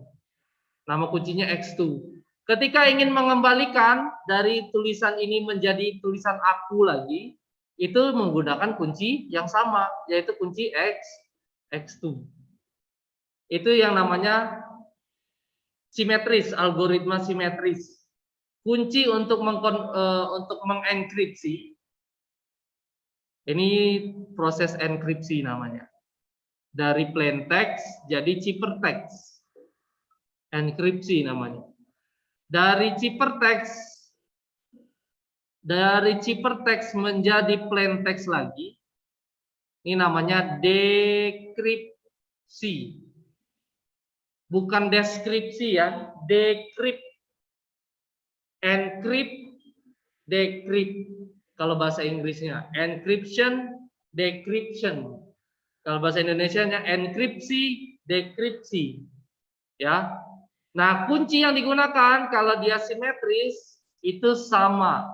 Nama kuncinya X2. Ketika ingin mengembalikan dari tulisan ini menjadi tulisan aku lagi, itu menggunakan kunci yang sama, yaitu kunci X2. Itu yang namanya simetris, algoritma simetris. kunci untuk mengenkripsi. Ini proses enkripsi namanya. Dari plain text jadi ciphertext. Enkripsi namanya. Dari ciphertext menjadi plain text lagi. Ini namanya dekripsi. Bukan deskripsi ya, decrypt. Encrypt, decrypt. Kalau bahasa Inggrisnya encryption, decryption. Kalau bahasa Indonesianya enkripsi, dekripsi. Ya. Nah, kunci yang digunakan kalau dia simetris itu sama.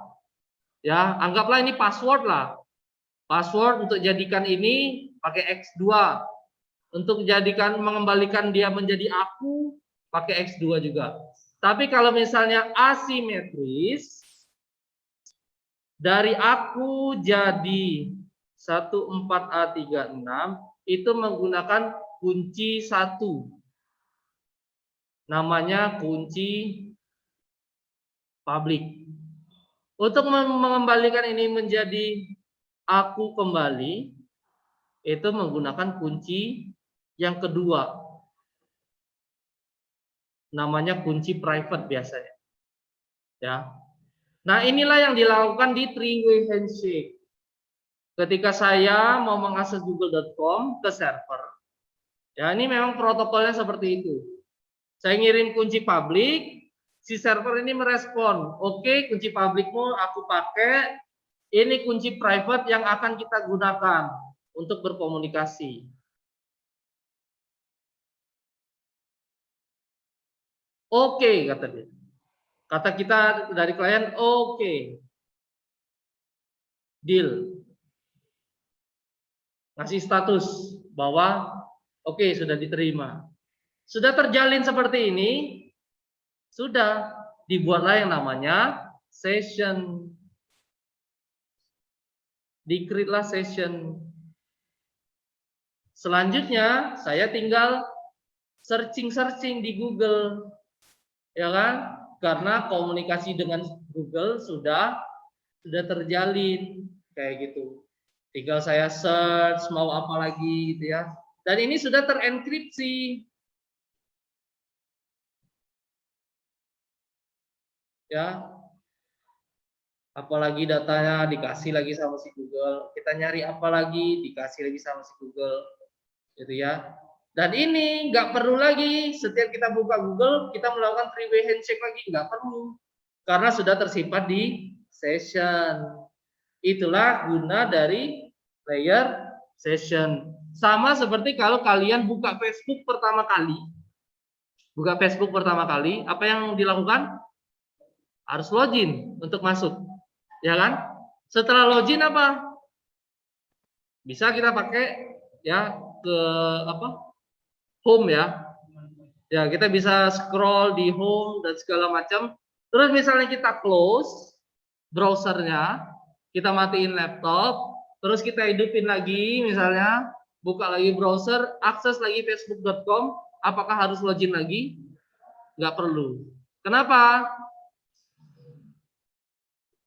Ya, anggaplah ini password lah. Password untuk jadikan ini pakai X2. Untuk mengembalikan dia menjadi aku pakai X2 juga. Tapi kalau misalnya asimetris, dari aku jadi 14A36 itu menggunakan kunci 1. Namanya kunci publik. Untuk mengembalikan ini menjadi aku kembali, itu menggunakan kunci yang kedua. Namanya kunci private biasanya. Ya. Nah, inilah yang dilakukan di three-way handshake. Ketika saya mau mengakses google.com ke server, ya ini memang protokolnya seperti itu. Saya ngirim kunci publik, si server ini merespon, oke, kunci publikmu aku pakai, ini kunci private yang akan kita gunakan untuk berkomunikasi. Oke, kata dia. Kata kita dari klien, oke. Deal. Ngasih status bahwa oke, sudah diterima. Sudah terjalin seperti ini, sudah dibuatlah yang namanya session. Di-create-lah session. Selanjutnya, saya tinggal searching di Google. Ya kan? Karena komunikasi dengan Google sudah terjalin kayak gitu. Tinggal saya search mau apa lagi gitu ya. Dan ini sudah terenkripsi. Ya. Apalagi datanya dikasih lagi sama si Google. Kita nyari apa lagi dikasih lagi sama si Google. Gitu ya. Dan ini nggak perlu lagi setiap kita buka Google kita melakukan three-way handshake lagi, nggak perlu. Karena sudah tersimpan di session. Itulah guna dari layer session. Sama seperti kalau kalian buka Facebook pertama kali. Apa yang dilakukan? Harus login untuk masuk. Ya kan? Setelah login apa? Bisa kita pakai ya ke home ya. Ya, kita bisa scroll di home dan segala macam. Terus misalnya kita close browsernya, kita matiin laptop, terus kita hidupin lagi misalnya, buka lagi browser, akses lagi facebook.com, apakah harus login lagi? Nggak perlu. Kenapa?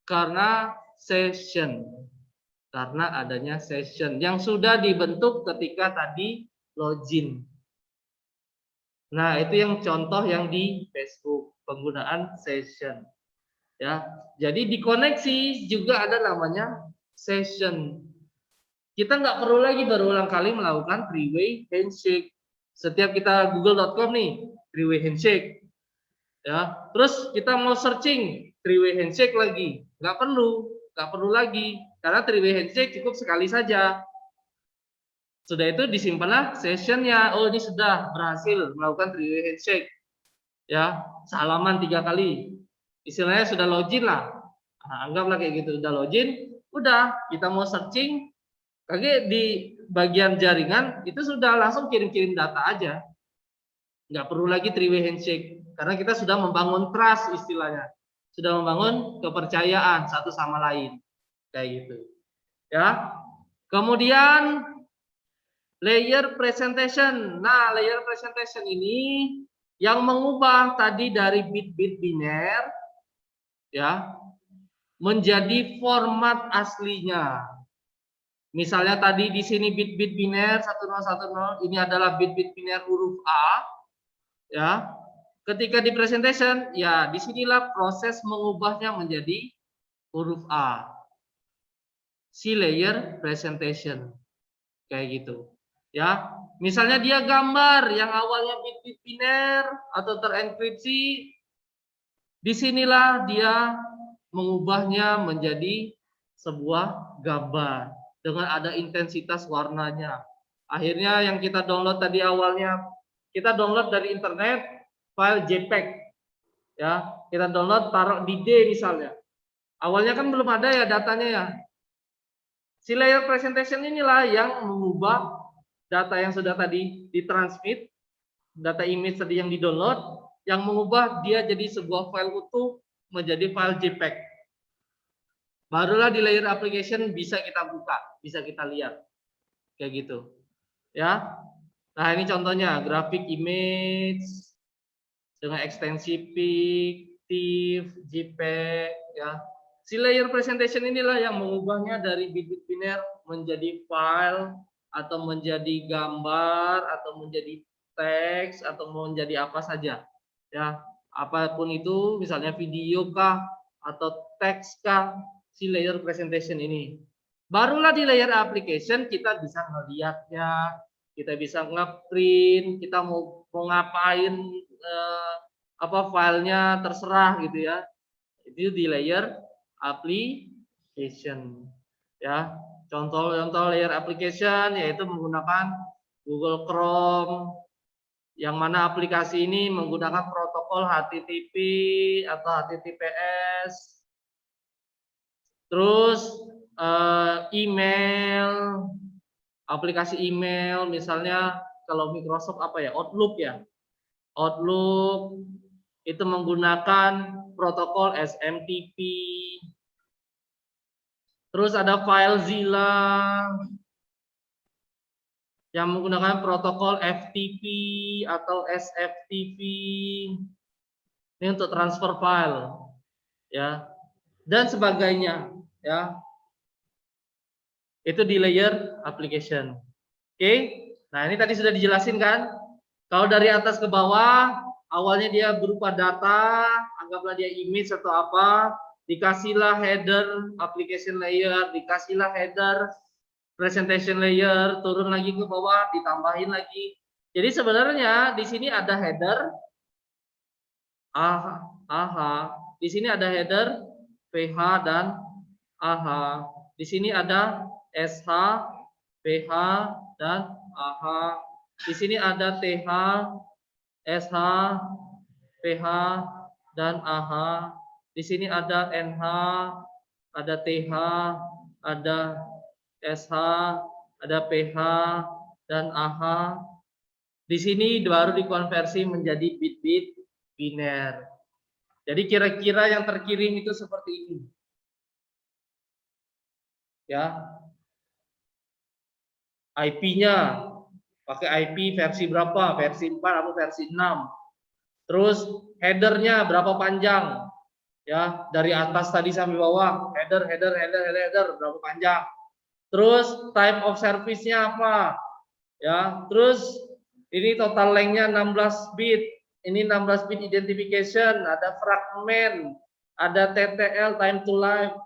Karena session. Karena adanya session yang sudah dibentuk ketika tadi login. Nah, itu yang contoh yang di Facebook, penggunaan session. Ya, jadi di koneksi juga ada namanya session. Kita nggak perlu lagi berulang kali melakukan three-way handshake. Setiap kita google.com nih, three-way handshake. Ya, terus kita mau searching three-way handshake lagi, nggak perlu lagi, karena three-way handshake cukup sekali saja. Sudah itu disimpanlah sessionnya. Oh, ini sudah berhasil melakukan three-way handshake. Ya, salaman 3 kali. Istilahnya sudah login lah. Nah, anggaplah kayak gitu, udah login, udah kita mau searching, kayak di bagian jaringan itu sudah langsung kirim-kirim data aja. Nggak perlu lagi three-way handshake karena kita sudah membangun trust istilahnya. Sudah membangun kepercayaan satu sama lain. Kayak gitu. Ya. Kemudian layer presentation. Nah, layer presentation ini yang mengubah tadi dari bit-bit biner ya, menjadi format aslinya. Misalnya tadi di sini bit-bit biner 1010, ini adalah bit-bit biner huruf A, ya. Ketika di presentation, ya disinilah proses mengubahnya menjadi huruf A. Si layer presentation, kayak gitu. Ya, misalnya dia gambar yang awalnya bit-bit biner atau terenkripsi, disinilah dia mengubahnya menjadi sebuah gambar dengan ada intensitas warnanya. Akhirnya yang kita download tadi awalnya, kita download dari internet file JPEG, ya kita download taruh di D misalnya. Awalnya kan belum ada ya datanya ya. Si layer presentation inilah yang mengubah data yang sudah tadi ditransmit, data image tadi yang di-download, yang mengubah dia jadi sebuah file utuh menjadi file JPEG. Barulah di layer application bisa kita buka, bisa kita lihat. Kayak gitu. Ya. Nah, ini contohnya grafik image dengan ekstensi PIC, TIFF, JPEG ya. Si layer presentation inilah yang mengubahnya dari bit-bit biner menjadi file atau menjadi gambar atau menjadi teks atau menjadi apa saja. Ya, apapun itu misalnya video kah atau teks kah, si layer presentation ini. Barulah di layer application kita bisa melihatnya, kita bisa ngeprint, kita mau ngapain filenya terserah gitu ya. Itu di layer application ya. Contoh layer application yaitu menggunakan Google Chrome, yang mana aplikasi ini menggunakan protokol HTTP atau HTTPS. Terus email, aplikasi email misalnya kalau Microsoft apa ya, Outlook ya. Outlook itu menggunakan protokol SMTP. Terus ada FileZilla yang menggunakan protokol FTP atau SFTP. Ini untuk transfer file ya. Dan sebagainya ya. Itu di layer application. Oke. Nah, ini tadi sudah dijelasin kan? Kalau dari atas ke bawah, awalnya dia berupa data, anggaplah dia image atau apa, dikasihlah header application layer, dikasihlah header presentation layer, turun lagi ke bawah, ditambahin lagi. Jadi sebenarnya di sini ada header AH, di sini ada header PH dan AH. Di sini ada SH, PH dan AH. Di sini ada TH, SH, PH dan AH. Di sini ada NH, ada TH, ada SH, ada PH dan AH. Di sini baru dikonversi menjadi bit-bit biner. Jadi kira-kira yang terkirim itu seperti ini. Ya. IP-nya pakai IP versi berapa? Versi 4 atau versi 6. Terus headernya berapa panjang? Ya, dari atas tadi sampai bawah, header berapa panjang? Terus type of service-nya apa? Ya, terus ini total length-nya 16 bit. Ini 16 bit identification, ada fragment, ada TTL time to life,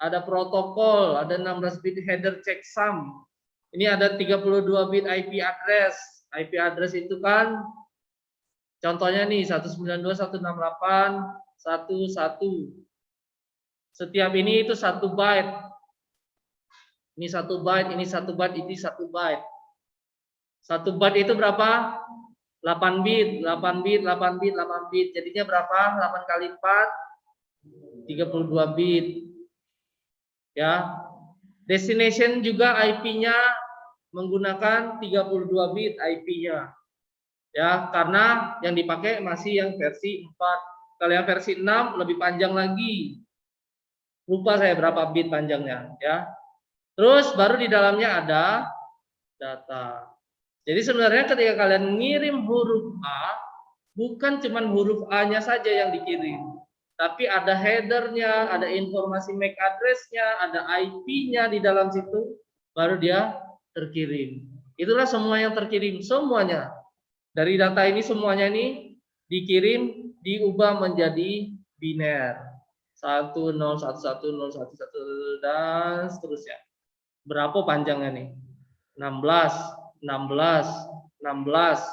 ada protokol, ada 16 bit header checksum. Ini ada 32 bit IP address. IP address itu kan contohnya nih 192.168.1.1. Setiap ini itu 1 byte. Ini 1 byte, ini 1 byte, ini 1 byte. 1 byte itu berapa? 8 bit, 8 bit, 8 bit, 8 bit. Jadinya berapa? 8 kali 4 32 bit. Ya. Destination juga IP-nya menggunakan 32 bit IP-nya. Ya, karena yang dipakai masih yang versi 4. Kalau yang versi 6 lebih panjang lagi. Lupa saya berapa bit panjangnya, ya. Terus baru di dalamnya ada data. Jadi sebenarnya ketika kalian ngirim huruf A, bukan cuma huruf A-nya saja yang dikirim, tapi ada headernya, ada informasi MAC address-nya, ada IP-nya di dalam situ, baru dia terkirim. Itulah semua yang terkirim, semuanya. Dari data ini semuanya ini dikirim, diubah menjadi biner. 10111011 dan seterusnya. Berapa panjangnya nih? 16, 16, 16.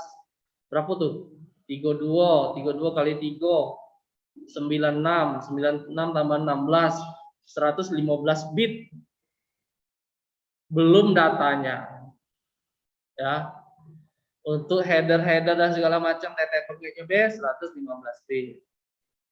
Berapa tuh? 32, 32 kali 3, 96, 96 tambah 16, 115 bit. Belum datanya. Ya. Untuk header dan segala macam TTP-nya B 115 bit.